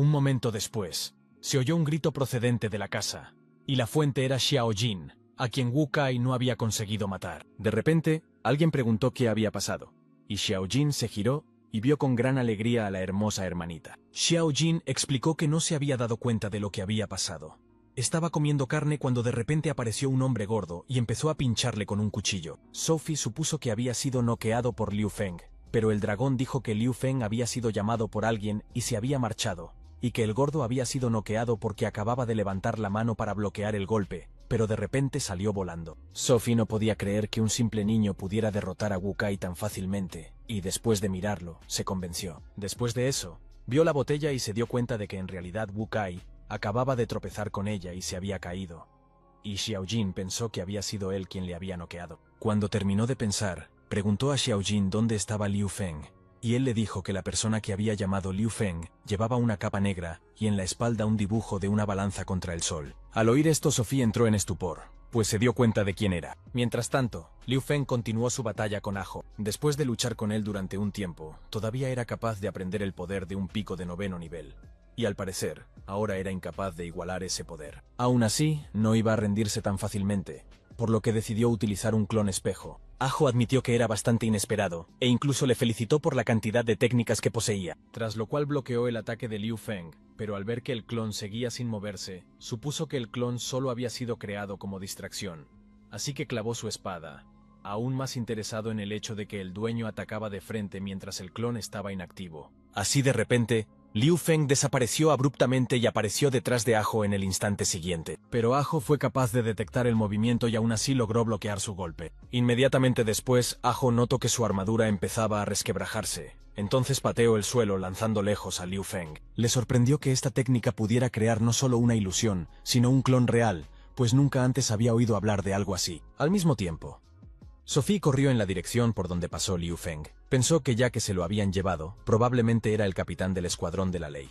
Un momento después, se oyó un grito procedente de la casa, y la fuente era Xiao Jin, a quien Wu Kai no había conseguido matar. De repente, alguien preguntó qué había pasado, y Xiao Jin se giró y vio con gran alegría a la hermosa hermanita. Xiao Jin explicó que no se había dado cuenta de lo que había pasado. Estaba comiendo carne cuando de repente apareció un hombre gordo y empezó a pincharle con un cuchillo. Sophie supuso que había sido noqueado por Liu Feng, pero el dragón dijo que Liu Feng había sido llamado por alguien y se había marchado, y que el gordo había sido noqueado porque acababa de levantar la mano para bloquear el golpe, pero de repente salió volando. Sophie no podía creer que un simple niño pudiera derrotar a Wu Kai tan fácilmente, y después de mirarlo, se convenció. Después de eso, vio la botella y se dio cuenta de que en realidad Wu Kai acababa de tropezar con ella y se había caído. Y Xiao Jin pensó que había sido él quien le había noqueado. Cuando terminó de pensar, preguntó a Xiao Jin dónde estaba Liu Feng, y él le dijo que la persona que había llamado Liu Feng llevaba una capa negra y en la espalda un dibujo de una balanza contra el sol. Al oír esto, Sophie entró en estupor, pues se dio cuenta de quién era. Mientras tanto, Liu Feng continuó su batalla con Ajo. Después de luchar con él durante un tiempo, todavía era capaz de aprender el poder de un pico de 9º nivel. Y al parecer, ahora era incapaz de igualar ese poder. Aún así, no iba a rendirse tan fácilmente, por lo que decidió utilizar un clon espejo. Ajo admitió que era bastante inesperado, e incluso le felicitó por la cantidad de técnicas que poseía, tras lo cual bloqueó el ataque de Liu Feng, pero al ver que el clon seguía sin moverse, supuso que el clon solo había sido creado como distracción. Así que clavó su espada, aún más interesado en el hecho de que el dueño atacaba de frente mientras el clon estaba inactivo. Así de repente, Liu Feng desapareció abruptamente y apareció detrás de Ajo en el instante siguiente. Pero Ajo fue capaz de detectar el movimiento y aún así logró bloquear su golpe. Inmediatamente después, Ajo notó que su armadura empezaba a resquebrajarse. Entonces pateó el suelo lanzando lejos a Liu Feng. Le sorprendió que esta técnica pudiera crear no solo una ilusión, sino un clon real, pues nunca antes había oído hablar de algo así. Al mismo tiempo, Sophie corrió en la dirección por donde pasó Liu Feng. Pensó que ya que se lo habían llevado, probablemente era el capitán del escuadrón de la ley.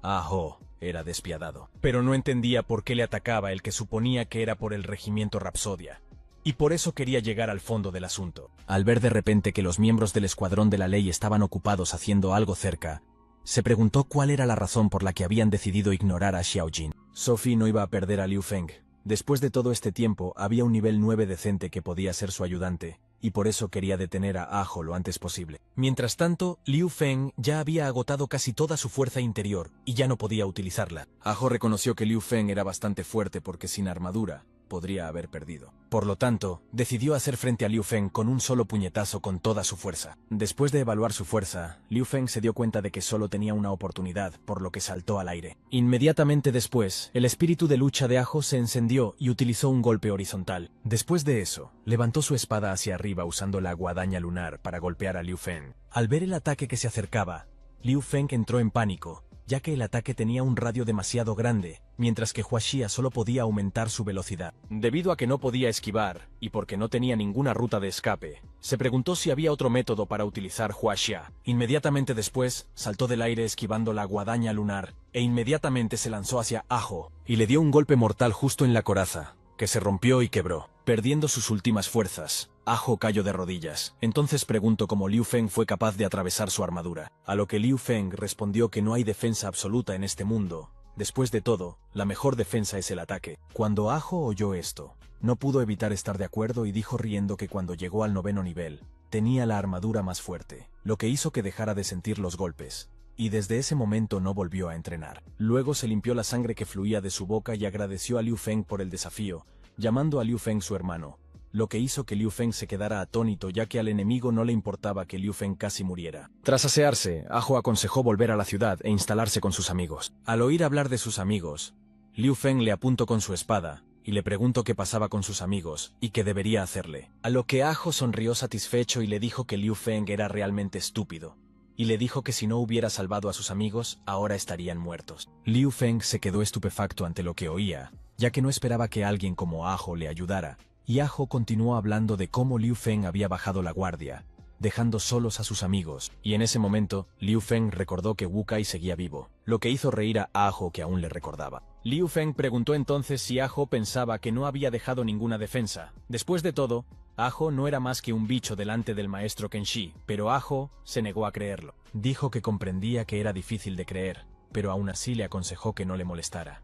Ajo era despiadado, pero no entendía por qué le atacaba el que suponía que era por el regimiento Rapsodia. Y por eso quería llegar al fondo del asunto. Al ver de repente que los miembros del escuadrón de la ley estaban ocupados haciendo algo cerca, se preguntó cuál era la razón por la que habían decidido ignorar a Xiao Jin. Sophie no iba a perder a Liu Feng. Después de todo este tiempo, había un nivel 9 decente que podía ser su ayudante, y por eso quería detener a Ajo lo antes posible. Mientras tanto, Liu Feng ya había agotado casi toda su fuerza interior, y ya no podía utilizarla. Ajo reconoció que Liu Feng era bastante fuerte porque sin armadura podría haber perdido. Por lo tanto, decidió hacer frente a Liu Feng con un solo puñetazo con toda su fuerza. Después de evaluar su fuerza, Liu Feng se dio cuenta de que solo tenía una oportunidad, por lo que saltó al aire. Inmediatamente después, el espíritu de lucha de Ajo se encendió y utilizó un golpe horizontal. Después de eso, levantó su espada hacia arriba usando la guadaña lunar para golpear a Liu Feng. Al ver el ataque que se acercaba, Liu Feng entró en pánico, ya que el ataque tenía un radio demasiado grande, mientras que Hua Xia solo podía aumentar su velocidad. Debido a que no podía esquivar, y porque no tenía ninguna ruta de escape, se preguntó si había otro método para utilizar Hua Xia. Inmediatamente después, saltó del aire esquivando la guadaña lunar, e inmediatamente se lanzó hacia Ajo, y le dio un golpe mortal justo en la coraza, que se rompió y quebró. Perdiendo sus últimas fuerzas, Ajo cayó de rodillas. Entonces preguntó cómo Liu Feng fue capaz de atravesar su armadura. A lo que Liu Feng respondió que no hay defensa absoluta en este mundo. Después de todo, la mejor defensa es el ataque. Cuando Ajo oyó esto, no pudo evitar estar de acuerdo y dijo riendo que cuando llegó al 9º nivel, tenía la armadura más fuerte, lo que hizo que dejara de sentir los golpes. Y desde ese momento no volvió a entrenar. Luego se limpió la sangre que fluía de su boca y agradeció a Liu Feng por el desafío, llamando a Liu Feng su hermano, lo que hizo que Liu Feng se quedara atónito ya que al enemigo no le importaba que Liu Feng casi muriera. Tras asearse, Ajo aconsejó volver a la ciudad e instalarse con sus amigos. Al oír hablar de sus amigos, Liu Feng le apuntó con su espada, y le preguntó qué pasaba con sus amigos, y qué debería hacerle. A lo que Ajo sonrió satisfecho y le dijo que Liu Feng era realmente estúpido, y le dijo que si no hubiera salvado a sus amigos, ahora estarían muertos. Liu Feng se quedó estupefacto ante lo que oía, ya que no esperaba que alguien como Ajo le ayudara, y Ajo continuó hablando de cómo Liu Feng había bajado la guardia, dejando solos a sus amigos, y en ese momento, Liu Feng recordó que Wu Kai seguía vivo, lo que hizo reír a Ajo que aún le recordaba. Liu Feng preguntó entonces si Ajo pensaba que no había dejado ninguna defensa. Después de todo, Ajo no era más que un bicho delante del maestro Kenshi, pero Ajo se negó a creerlo. Dijo que comprendía que era difícil de creer, pero aún así le aconsejó que no le molestara.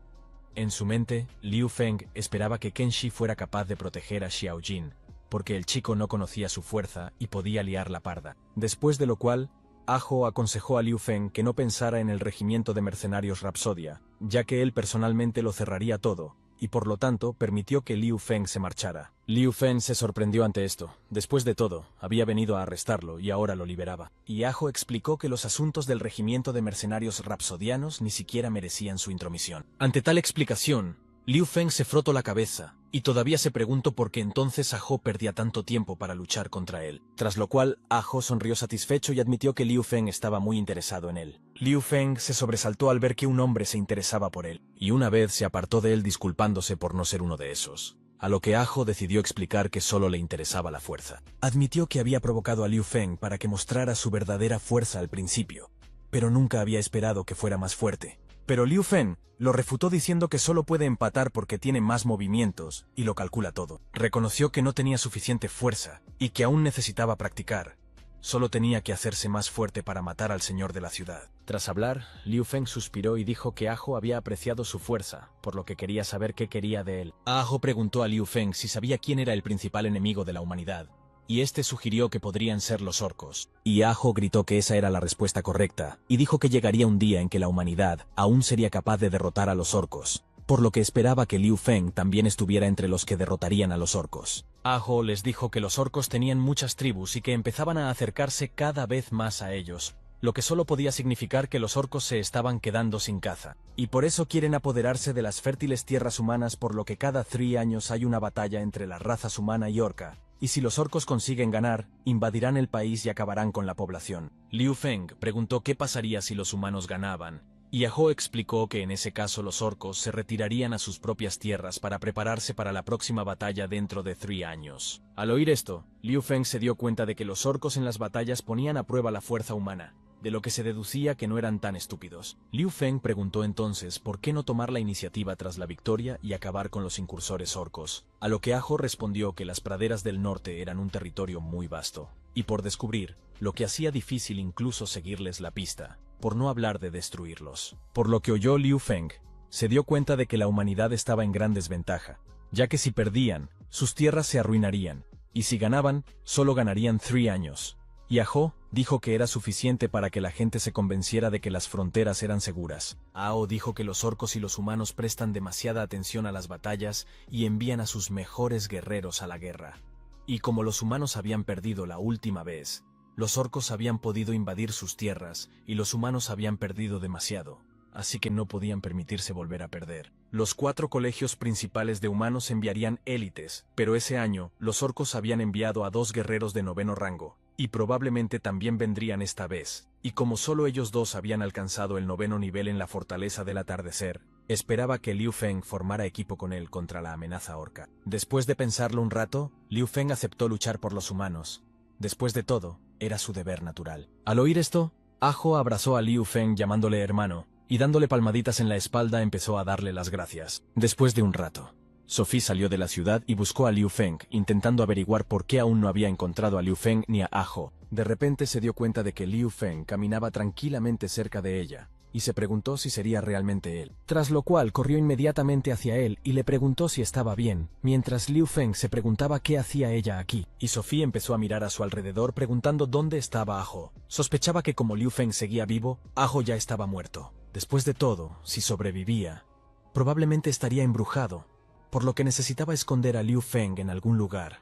En su mente, Liu Feng esperaba que Kenshi fuera capaz de proteger a Xiao Jin, porque el chico no conocía su fuerza y podía liar la parda. Después de lo cual, Ajo aconsejó a Liu Feng que no pensara en el regimiento de mercenarios Rapsodia, ya que él personalmente lo cerraría todo, y por lo tanto permitió que Liu Feng se marchara. Liu Feng se sorprendió ante esto. Después de todo, había venido a arrestarlo y ahora lo liberaba. Y Ajo explicó que los asuntos del regimiento de mercenarios rapsodianos ni siquiera merecían su intromisión. Ante tal explicación, Liu Feng se frotó la cabeza, y todavía se preguntó por qué entonces Ajo perdía tanto tiempo para luchar contra él. Tras lo cual, Ajo sonrió satisfecho y admitió que Liu Feng estaba muy interesado en él. Liu Feng se sobresaltó al ver que un hombre se interesaba por él, y una vez se apartó de él disculpándose por no ser uno de esos. A lo que Ajo decidió explicar que solo le interesaba la fuerza. Admitió que había provocado a Liu Feng para que mostrara su verdadera fuerza al principio, pero nunca había esperado que fuera más fuerte. Pero Liu Feng lo refutó diciendo que solo puede empatar porque tiene más movimientos y lo calcula todo. Reconoció que no tenía suficiente fuerza y que aún necesitaba practicar. Solo tenía que hacerse más fuerte para matar al señor de la ciudad. Tras hablar, Liu Feng suspiró y dijo que Ajo había apreciado su fuerza, por lo que quería saber qué quería de él. Ajo preguntó a Liu Feng si sabía quién era el principal enemigo de la humanidad, y este sugirió que podrían ser los orcos. Y Ajo gritó que esa era la respuesta correcta, y dijo que llegaría un día en que la humanidad aún sería capaz de derrotar a los orcos, por lo que esperaba que Liu Feng también estuviera entre los que derrotarían a los orcos. Ajo les dijo que los orcos tenían muchas tribus y que empezaban a acercarse cada vez más a ellos, lo que solo podía significar que los orcos se estaban quedando sin caza, y por eso quieren apoderarse de las fértiles tierras humanas, por lo que cada 3 años hay una batalla entre las razas humana y orca. Y si los orcos consiguen ganar, invadirán el país y acabarán con la población. Liu Feng preguntó qué pasaría si los humanos ganaban, y Aho explicó que en ese caso los orcos se retirarían a sus propias tierras para prepararse para la próxima batalla dentro de 3 años. Al oír esto, Liu Feng se dio cuenta de que los orcos en las batallas ponían a prueba la fuerza humana, de lo que se deducía que no eran tan estúpidos. Liu Feng preguntó entonces por qué no tomar la iniciativa tras la victoria y acabar con los incursores orcos, a lo que Aho respondió que las praderas del norte eran un territorio muy vasto, y por descubrir, lo que hacía difícil incluso seguirles la pista, por no hablar de destruirlos. Por lo que oyó Liu Feng, se dio cuenta de que la humanidad estaba en gran desventaja, ya que si perdían, sus tierras se arruinarían, y si ganaban, solo ganarían 3 años. Y Aho dijo que era suficiente para que la gente se convenciera de que las fronteras eran seguras. Ao dijo que los orcos y los humanos prestan demasiada atención a las batallas y envían a sus mejores guerreros a la guerra. Y como los humanos habían perdido la última vez, los orcos habían podido invadir sus tierras y los humanos habían perdido demasiado, así que no podían permitirse volver a perder. Los 4 colegios principales de humanos enviarían élites, pero ese año los orcos habían enviado a 2 guerreros de 9º rango, y probablemente también vendrían esta vez, y como solo ellos 2 habían alcanzado el 9º nivel en la fortaleza del atardecer, esperaba que Liu Feng formara equipo con él contra la amenaza orca. Después de pensarlo un rato, Liu Feng aceptó luchar por los humanos. Después de todo, era su deber natural. Al oír esto, Aho abrazó a Liu Feng llamándole hermano, y dándole palmaditas en la espalda empezó a darle las gracias. Después de un rato, Sophie salió de la ciudad y buscó a Liu Feng, intentando averiguar por qué aún no había encontrado a Liu Feng ni a Aho. De repente se dio cuenta de que Liu Feng caminaba tranquilamente cerca de ella, y se preguntó si sería realmente él. Tras lo cual corrió inmediatamente hacia él y le preguntó si estaba bien, mientras Liu Feng se preguntaba qué hacía ella aquí. Y Sophie empezó a mirar a su alrededor preguntando dónde estaba Aho. Sospechaba que como Liu Feng seguía vivo, Aho ya estaba muerto. Después de todo, si sobrevivía, probablemente estaría embrujado, por lo que necesitaba esconder a Liu Feng en algún lugar.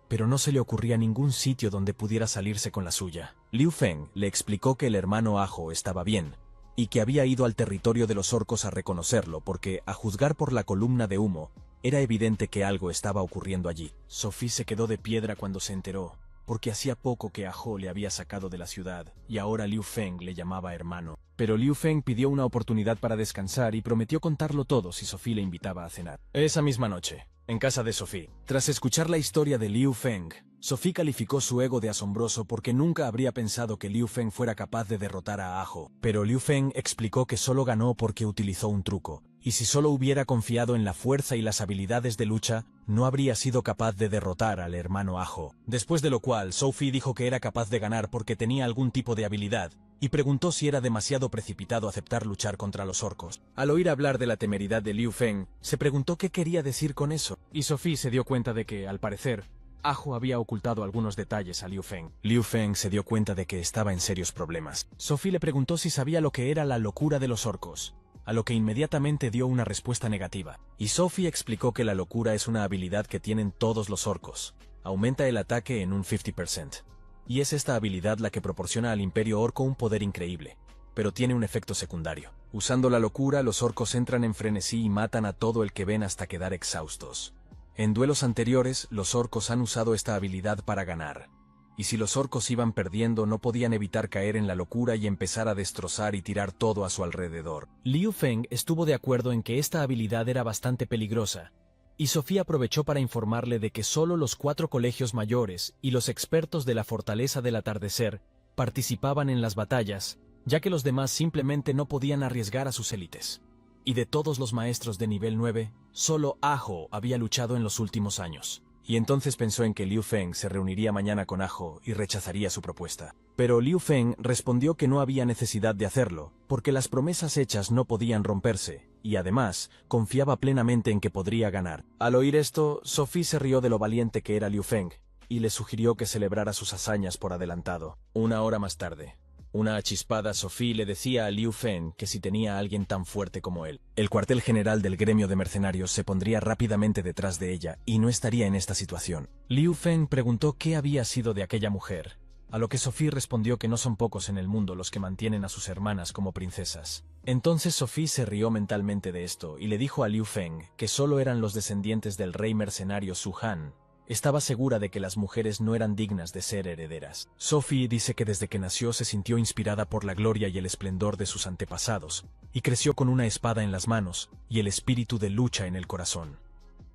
Pero no se le ocurría ningún sitio donde pudiera salirse con la suya. Liu Feng le explicó que el hermano Aho estaba bien, y que había ido al territorio de los orcos a reconocerlo porque, a juzgar por la columna de humo, era evidente que algo estaba ocurriendo allí. Sophie se quedó de piedra cuando se enteró, porque hacía poco que Aho le había sacado de la ciudad, y ahora Liu Feng le llamaba hermano. Pero Liu Feng pidió una oportunidad para descansar y prometió contarlo todo si Sophie le invitaba a cenar. Esa misma noche, en casa de Sophie, tras escuchar la historia de Liu Feng, Sophie calificó su ego de asombroso porque nunca habría pensado que Liu Feng fuera capaz de derrotar a Aho. Pero Liu Feng explicó que solo ganó porque utilizó un truco, y si solo hubiera confiado en la fuerza y las habilidades de lucha, no habría sido capaz de derrotar al hermano Aho. Después de lo cual, Sophie dijo que era capaz de ganar porque tenía algún tipo de habilidad, y preguntó si era demasiado precipitado aceptar luchar contra los orcos. Al oír hablar de la temeridad de Liu Feng, se preguntó qué quería decir con eso, y Sophie se dio cuenta de que, al parecer, Ajo había ocultado algunos detalles a Liu Feng. Liu Feng se dio cuenta de que estaba en serios problemas. Sophie le preguntó si sabía lo que era la locura de los orcos, a lo que inmediatamente dio una respuesta negativa. Y Sophie explicó que la locura es una habilidad que tienen todos los orcos. Aumenta el ataque en un 50%. Y es esta habilidad la que proporciona al Imperio Orco un poder increíble, pero tiene un efecto secundario. Usando la locura, los orcos entran en frenesí y matan a todo el que ven hasta quedar exhaustos. En duelos anteriores, los orcos han usado esta habilidad para ganar. Y si los orcos iban perdiendo, no podían evitar caer en la locura y empezar a destrozar y tirar todo a su alrededor. Liu Feng estuvo de acuerdo en que esta habilidad era bastante peligrosa, y Sofía aprovechó para informarle de que solo los 4 colegios mayores y los expertos de la Fortaleza del Atardecer participaban en las batallas, ya que los demás simplemente no podían arriesgar a sus élites. Y de todos los maestros de nivel 9, solo Ajo había luchado en los últimos años. Y entonces pensó en que Liu Feng se reuniría mañana con Ajo y rechazaría su propuesta. Pero Liu Feng respondió que no había necesidad de hacerlo, porque las promesas hechas no podían romperse, y además, confiaba plenamente en que podría ganar. Al oír esto, Sophie se rió de lo valiente que era Liu Feng, y le sugirió que celebrara sus hazañas por adelantado. Una hora más tarde, una achispada Sophie le decía a Liu Feng que si tenía a alguien tan fuerte como él, el cuartel general del gremio de mercenarios se pondría rápidamente detrás de ella y no estaría en esta situación. Liu Feng preguntó qué había sido de aquella mujer, a lo que Sophie respondió que no son pocos en el mundo los que mantienen a sus hermanas como princesas. Entonces Sophie se rió mentalmente de esto y le dijo a Liu Feng que solo eran los descendientes del rey mercenario Su Han. Estaba segura de que las mujeres no eran dignas de ser herederas. Sophie dice que desde que nació se sintió inspirada por la gloria y el esplendor de sus antepasados, y creció con una espada en las manos y el espíritu de lucha en el corazón.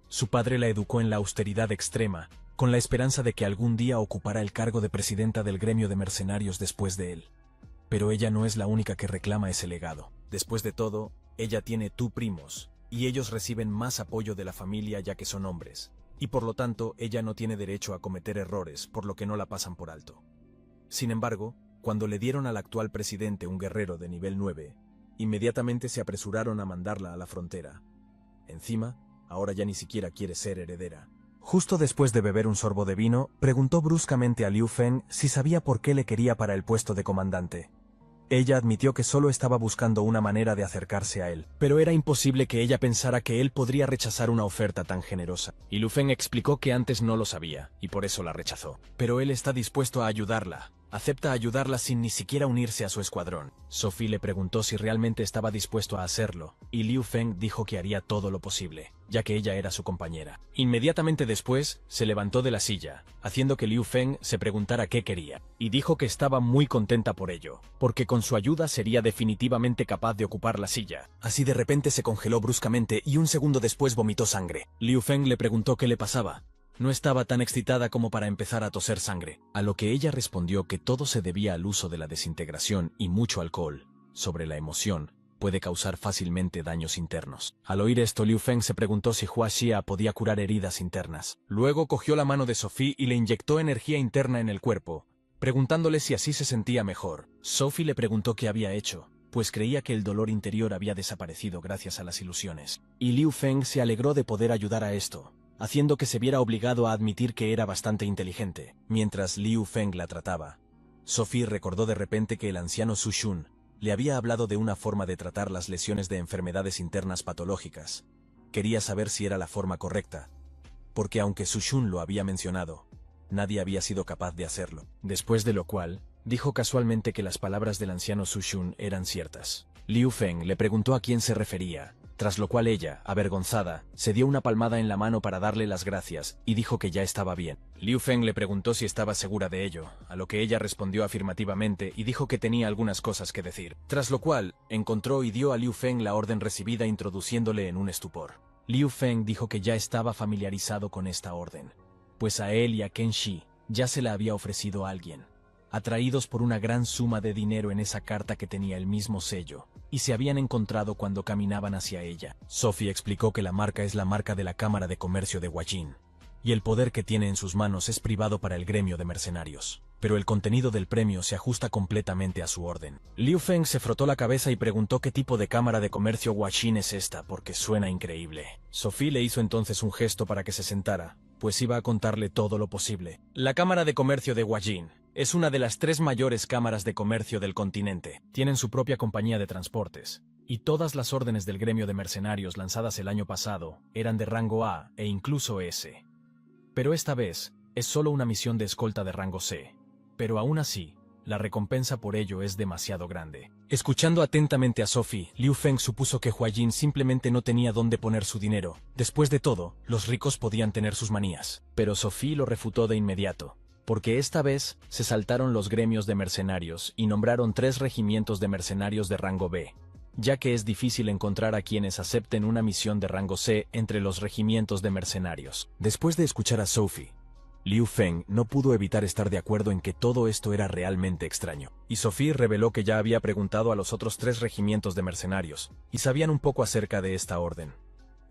Su padre la educó en la austeridad extrema, con la esperanza de que algún día ocupara el cargo de presidenta del gremio de mercenarios después de él. Pero ella no es la única que reclama ese legado. Después de todo, ella tiene 2 primos, y ellos reciben más apoyo de la familia ya que son hombres. Y por lo tanto, ella no tiene derecho a cometer errores, por lo que no la pasan por alto. Sin embargo, cuando le dieron al actual presidente un guerrero de nivel 9, inmediatamente se apresuraron a mandarla a la frontera. Encima, ahora ya ni siquiera quiere ser heredera. Justo después de beber un sorbo de vino, preguntó bruscamente a Liu Feng si sabía por qué le quería para el puesto de comandante. Ella admitió que solo estaba buscando una manera de acercarse a él, pero era imposible que ella pensara que él podría rechazar una oferta tan generosa. Y Liu Feng explicó que antes no lo sabía, y por eso la rechazó. Pero él está dispuesto a ayudarla. Acepta ayudarla sin ni siquiera unirse a su escuadrón. Sophie le preguntó si realmente estaba dispuesto a hacerlo, y Liu Feng dijo que haría todo lo posible, ya que ella era su compañera. Inmediatamente después, se levantó de la silla, haciendo que Liu Feng se preguntara qué quería, y dijo que estaba muy contenta por ello, porque con su ayuda sería definitivamente capaz de ocupar la silla. Así de repente se congeló bruscamente y un segundo después vomitó sangre. Liu Feng le preguntó qué le pasaba. No estaba tan excitada como para empezar a toser sangre, a lo que ella respondió que todo se debía al uso de la desintegración y mucho alcohol. Sobre la emoción, puede causar fácilmente daños internos. Al oír esto, Liu Feng se preguntó si Hua Xia podía curar heridas internas. Luego cogió la mano de Sophie y le inyectó energía interna en el cuerpo, preguntándole si así se sentía mejor. Sophie le preguntó qué había hecho, pues creía que el dolor interior había desaparecido gracias a las ilusiones. Y Liu Feng se alegró de poder ayudar a esto, haciendo que se viera obligado a admitir que era bastante inteligente. Mientras Liu Feng la trataba, Sophie recordó de repente que el anciano Su Shun le había hablado de una forma de tratar las lesiones de enfermedades internas patológicas. Quería saber si era la forma correcta, porque aunque Su Shun lo había mencionado, nadie había sido capaz de hacerlo. Después de lo cual, dijo casualmente que las palabras del anciano Su Shun eran ciertas. Liu Feng le preguntó a quién se refería, tras lo cual ella, avergonzada, se dio una palmada en la mano para darle las gracias y dijo que ya estaba bien. Liu Feng le preguntó si estaba segura de ello, a lo que ella respondió afirmativamente y dijo que tenía algunas cosas que decir. Tras lo cual, encontró y dio a Liu Feng la orden recibida introduciéndole en un estupor. Liu Feng dijo que ya estaba familiarizado con esta orden, pues a él y a Ken Shi ya se la había ofrecido a alguien, atraídos por una gran suma de dinero en esa carta que tenía el mismo sello, y se habían encontrado cuando caminaban hacia ella. Sophie explicó que la marca es la marca de la Cámara de Comercio de Huajin, y el poder que tiene en sus manos es privado para el gremio de mercenarios. pero el contenido del premio se ajusta completamente a su orden. Liu Feng se frotó la cabeza y preguntó qué tipo de cámara de comercio Huaxin es esta, porque suena increíble. Sophie le hizo entonces un gesto para que se sentara, pues iba a contarle todo lo posible. La Cámara de Comercio de Huaxin es una de las 3 mayores cámaras de comercio del continente. Tienen su propia compañía de transportes, y todas las órdenes del gremio de mercenarios lanzadas el año pasado eran de rango A e incluso S. Pero esta vez es solo una misión de escolta de rango C. Pero aún así, la recompensa por ello es demasiado grande. Escuchando atentamente a Sophie, Liu Feng supuso que Huayin simplemente no tenía dónde poner su dinero. Después de todo, los ricos podían tener sus manías. Pero Sophie lo refutó de inmediato, porque esta vez se saltaron los gremios de mercenarios y nombraron 3 regimientos de mercenarios de rango B, ya que es difícil encontrar a quienes acepten una misión de rango C entre los regimientos de mercenarios. Después de escuchar a Sophie, Liu Feng no pudo evitar estar de acuerdo en que todo esto era realmente extraño. Y Sophie reveló que ya había preguntado a los otros 3 regimientos de mercenarios, y sabían un poco acerca de esta orden.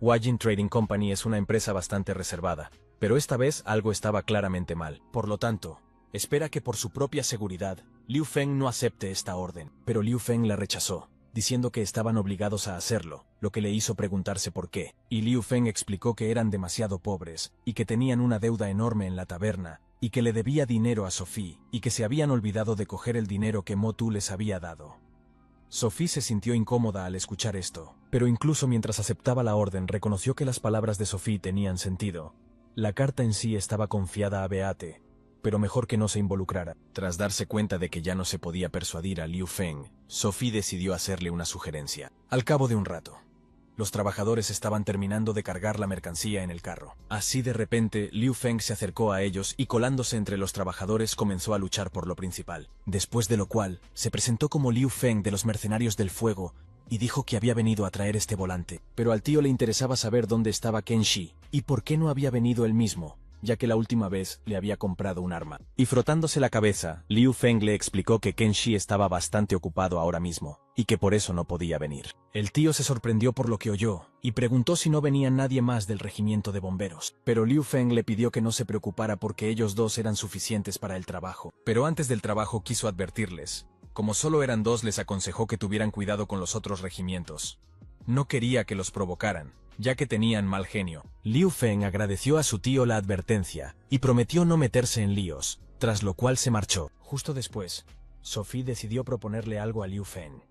Huayin Trading Company es una empresa bastante reservada, pero esta vez algo estaba claramente mal. Por lo tanto, espera que por su propia seguridad, Liu Feng no acepte esta orden. Pero Liu Feng la rechazó, diciendo que estaban obligados a hacerlo, lo que le hizo preguntarse por qué. Y Liu Feng explicó que eran demasiado pobres, y que tenían una deuda enorme en la taberna, y que le debía dinero a Sophie, y que se habían olvidado de coger el dinero que Mo Tu les había dado. Sophie se sintió incómoda al escuchar esto, pero incluso mientras aceptaba la orden reconoció que las palabras de Sophie tenían sentido. La carta en sí estaba confiada a Beate, pero mejor que no se involucrara. Tras darse cuenta de que ya no se podía persuadir a Liu Feng, Sophie decidió hacerle una sugerencia. Al cabo de un rato, los trabajadores estaban terminando de cargar la mercancía en el carro. Así de repente, Liu Feng se acercó a ellos y colándose entre los trabajadores comenzó a luchar por lo principal. Después de lo cual, se presentó como Liu Feng de los Mercenarios del Fuego y dijo que había venido a traer este volante. Pero al tío le interesaba saber dónde estaba Ken Shi y por qué no había venido él mismo, ya que la última vez le había comprado un arma. Y frotándose la cabeza, Liu Feng le explicó que Ken Shi estaba bastante ocupado ahora mismo, y que por eso no podía venir. El tío se sorprendió por lo que oyó, y preguntó si no venía nadie más del regimiento de bomberos. Pero Liu Feng le pidió que no se preocupara porque ellos 2 eran suficientes para el trabajo. Pero antes del trabajo quiso advertirles. Como solo eran 2, les aconsejó que tuvieran cuidado con los otros regimientos. No quería que los provocaran, ya que tenían mal genio. Liu Feng agradeció a su tío la advertencia, y prometió no meterse en líos, tras lo cual se marchó. Justo después, Sophie decidió proponerle algo a Liu Feng.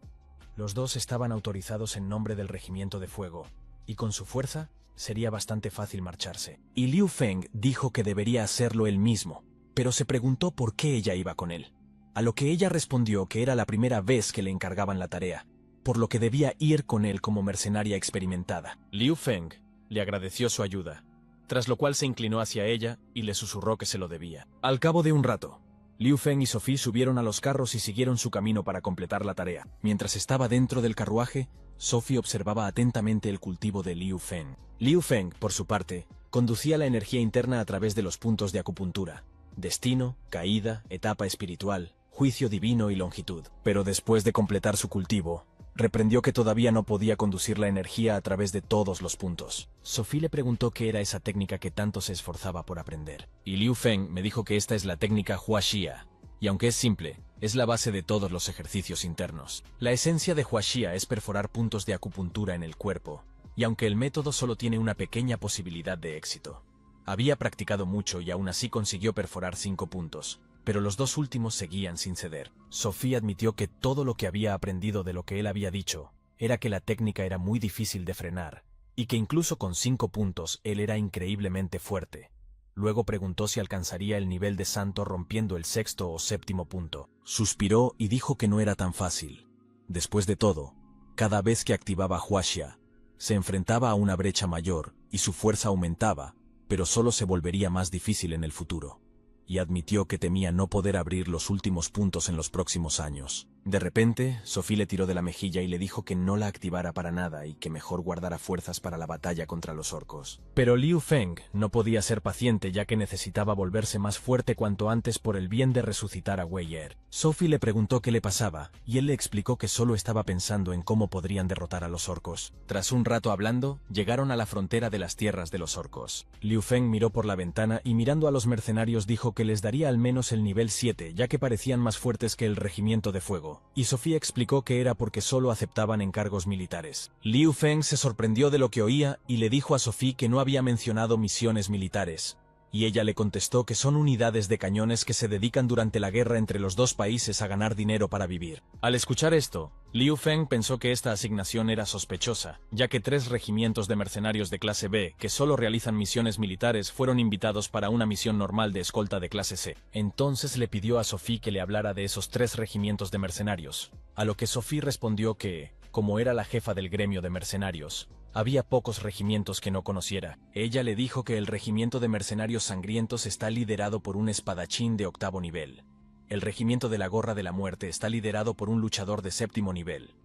Los 2 estaban autorizados en nombre del Regimiento de Fuego, y con su fuerza, sería bastante fácil marcharse. Y Liu Feng dijo que debería hacerlo él mismo, pero se preguntó por qué ella iba con él. A lo que ella respondió que era la primera vez que le encargaban la tarea, por lo que debía ir con él como mercenaria experimentada. Liu Feng le agradeció su ayuda, tras lo cual se inclinó hacia ella y le susurró que se lo debía. Al cabo de un rato, Liu Feng y Sophie subieron a los carros y siguieron su camino para completar la tarea. Mientras estaba dentro del carruaje, Sophie observaba atentamente el cultivo de Liu Feng. Liu Feng, por su parte, conducía la energía interna a través de los puntos de acupuntura: destino, caída, etapa espiritual, juicio divino y longitud. Pero después de completar su cultivo, reprendió que todavía no podía conducir la energía a través de todos los puntos. Sophie le preguntó qué era esa técnica que tanto se esforzaba por aprender. Y Liu Feng me dijo que esta es la técnica Huaxia, y aunque es simple, es la base de todos los ejercicios internos. La esencia de Huaxia es perforar puntos de acupuntura en el cuerpo, y aunque el método solo tiene una pequeña posibilidad de éxito. Había practicado mucho y aún así consiguió perforar 5 puntos. Pero los 2 últimos seguían sin ceder. Sophie admitió que todo lo que había aprendido de lo que él había dicho era que la técnica era muy difícil de frenar, y que incluso con 5 puntos él era increíblemente fuerte. Luego preguntó si alcanzaría el nivel de santo rompiendo el 6º o 7º punto. Suspiró y dijo que no era tan fácil. Después de todo, cada vez que activaba Huaxia, se enfrentaba a una brecha mayor y su fuerza aumentaba, pero solo se volvería más difícil en el futuro. Y admitió que temía no poder abrir los últimos puntos en los próximos años. De repente, Sophie le tiró de la mejilla y le dijo que no la activara para nada y que mejor guardara fuerzas para la batalla contra los orcos. Pero Liu Feng no podía ser paciente ya que necesitaba volverse más fuerte cuanto antes por el bien de resucitar a Wei Er. Sophie le preguntó qué le pasaba y él le explicó que solo estaba pensando en cómo podrían derrotar a los orcos. Tras un rato hablando, llegaron a la frontera de las tierras de los orcos. Liu Feng miró por la ventana y mirando a los mercenarios dijo que les daría al menos el nivel 7 ya que parecían más fuertes que el regimiento de fuego. Y Sofía explicó que era porque solo aceptaban encargos militares. Liu Feng se sorprendió de lo que oía y le dijo a Sophie que no había mencionado misiones militares. Y ella le contestó que son unidades de cañones que se dedican durante la guerra entre los dos países a ganar dinero para vivir. Al escuchar esto, Liu Feng pensó que esta asignación era sospechosa, ya que 3 regimientos de mercenarios de clase B, que solo realizan misiones militares, fueron invitados para una misión normal de escolta de clase C. Entonces le pidió a Sophie que le hablara de esos 3 regimientos de mercenarios, a lo que Sophie respondió que, como era la jefa del gremio de mercenarios, había pocos regimientos que no conociera. Ella le dijo que el regimiento de mercenarios sangrientos está liderado por un espadachín de 8º nivel. El regimiento de la Gorra de la Muerte está liderado por un luchador de 7º nivel.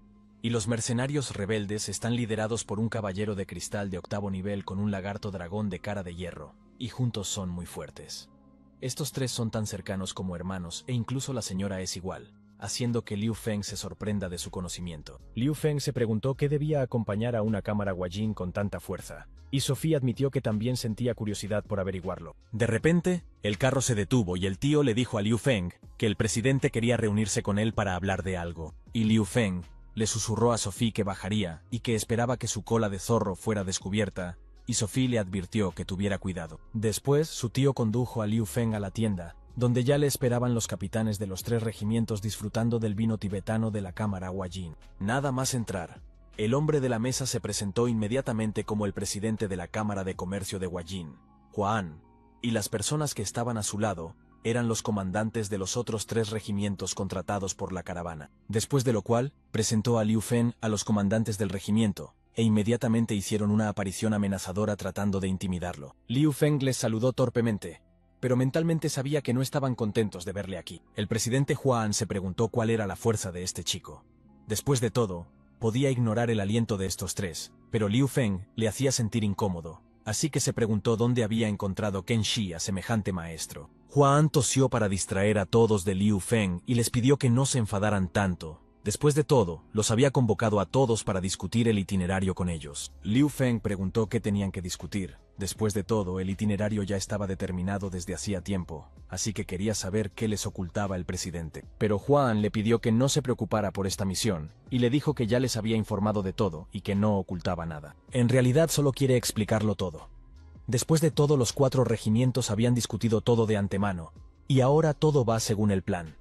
Y los mercenarios rebeldes están liderados por un caballero de cristal de 8º nivel con un lagarto dragón de cara de hierro, y juntos son muy fuertes. Estos 3 son tan cercanos como hermanos e incluso la señora es igual, haciendo que Liu Feng se sorprenda de su conocimiento. Liu Feng se preguntó qué debía acompañar a una cámara Huajin con tanta fuerza, y Sophie admitió que también sentía curiosidad por averiguarlo. De repente, el carro se detuvo y el tío le dijo a Liu Feng que el presidente quería reunirse con él para hablar de algo, y Liu Feng le susurró a Sophie que bajaría y que esperaba que su cola de zorro fuera descubierta, y Sophie le advirtió que tuviera cuidado. Después, su tío condujo a Liu Feng a la tienda, donde ya le esperaban los capitanes de los 3 regimientos disfrutando del vino tibetano de la cámara Huajin. Nada más entrar, el hombre de la mesa se presentó inmediatamente como el presidente de la Cámara de Comercio de Huajin, Huan, y las personas que estaban a su lado eran los comandantes de los otros 3 regimientos contratados por la caravana. Después de lo cual, presentó a Liu Feng a los comandantes del regimiento, e inmediatamente hicieron una aparición amenazadora tratando de intimidarlo. Liu Feng les saludó torpemente, pero mentalmente sabía que no estaban contentos de verle aquí. El presidente Huan se preguntó cuál era la fuerza de este chico. Después de todo, podía ignorar el aliento de estos 3, pero Liu Feng le hacía sentir incómodo, así que se preguntó dónde había encontrado Ken Shi a semejante maestro. Huan tosió para distraer a todos de Liu Feng y les pidió que no se enfadaran tanto. Después de todo, los había convocado a todos para discutir el itinerario con ellos. Liu Feng preguntó qué tenían que discutir. Después de todo, el itinerario ya estaba determinado desde hacía tiempo, así que quería saber qué les ocultaba el presidente. Pero Huan le pidió que no se preocupara por esta misión, y le dijo que ya les había informado de todo y que no ocultaba nada. En realidad solo quiere explicarlo todo. Después de todo, los 4 regimientos habían discutido todo de antemano, y ahora todo va según el plan.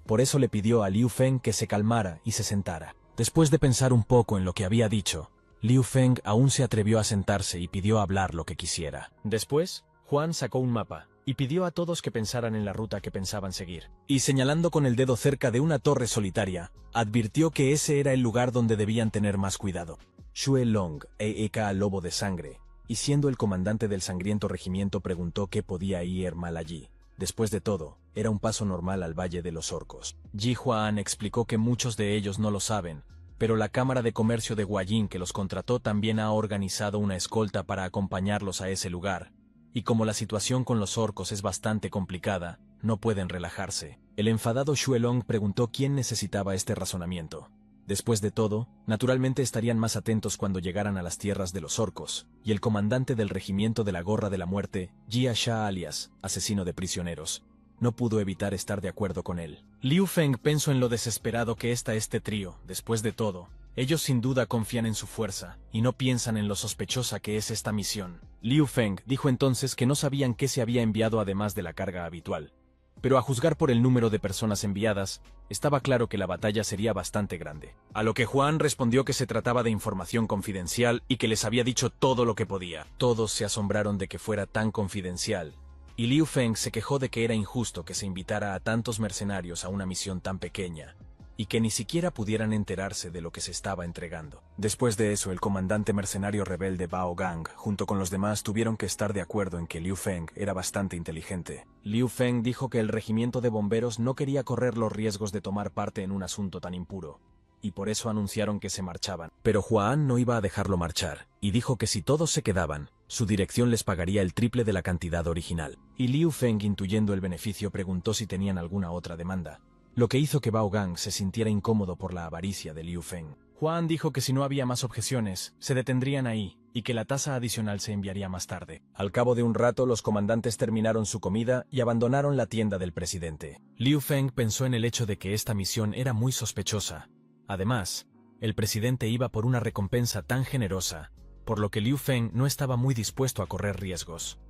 Por eso le pidió a Liu Feng que se calmara y se sentara. Después de pensar un poco en lo que había dicho, Liu Feng aún se atrevió a sentarse y pidió hablar lo que quisiera. Después, Huan sacó un mapa y pidió a todos que pensaran en la ruta que pensaban seguir. Y señalando con el dedo cerca de una torre solitaria, advirtió que ese era el lugar donde debían tener más cuidado. Xue Long, a.k.a. Lobo de Sangre, y siendo el comandante del sangriento regimiento, preguntó qué podía ir mal allí. Después de todo, era un paso normal al Valle de los Orcos. Ji Huan explicó que muchos de ellos no lo saben, pero la Cámara de Comercio de Huajin que los contrató también ha organizado una escolta para acompañarlos a ese lugar, y como la situación con los orcos es bastante complicada, no pueden relajarse. El enfadado Xuelong preguntó quién necesitaba este razonamiento. Después de todo, naturalmente estarían más atentos cuando llegaran a las tierras de los orcos, y el comandante del regimiento de la Gorra de la Muerte, Jia Sha alias, asesino de prisioneros, no pudo evitar estar de acuerdo con él. Liu Feng pensó en lo desesperado que está este trío. Después de todo, ellos sin duda confían en su fuerza, y no piensan en lo sospechosa que es esta misión. Liu Feng dijo entonces que no sabían qué se había enviado además de la carga habitual. Pero a juzgar por el número de personas enviadas, estaba claro que la batalla sería bastante grande. A lo que Huan respondió que se trataba de información confidencial y que les había dicho todo lo que podía. Todos se asombraron de que fuera tan confidencial, y Liu Feng se quejó de que era injusto que se invitara a tantos mercenarios a una misión tan pequeña. y que ni siquiera pudieran enterarse de lo que se estaba entregando. Después de eso, el comandante mercenario rebelde Bao Gang, junto con los demás, tuvieron que estar de acuerdo en que Liu Feng era bastante inteligente. Liu Feng dijo que el regimiento de bomberos no quería correr los riesgos de tomar parte en un asunto tan impuro, y por eso anunciaron que se marchaban. Pero Huan no iba a dejarlo marchar, y dijo que si todos se quedaban, su dirección les pagaría el triple de la cantidad original. Y Liu Feng, intuyendo el beneficio, preguntó si tenían alguna otra demanda, lo que hizo que Bao Gang se sintiera incómodo por la avaricia de Liu Feng. Huan dijo que si no había más objeciones, se detendrían ahí, y que la tasa adicional se enviaría más tarde. Al cabo de un rato, los comandantes terminaron su comida y abandonaron la tienda del presidente. Liu Feng pensó en el hecho de que esta misión era muy sospechosa. Además, el presidente iba por una recompensa tan generosa, por lo que Liu Feng no estaba muy dispuesto a correr riesgos.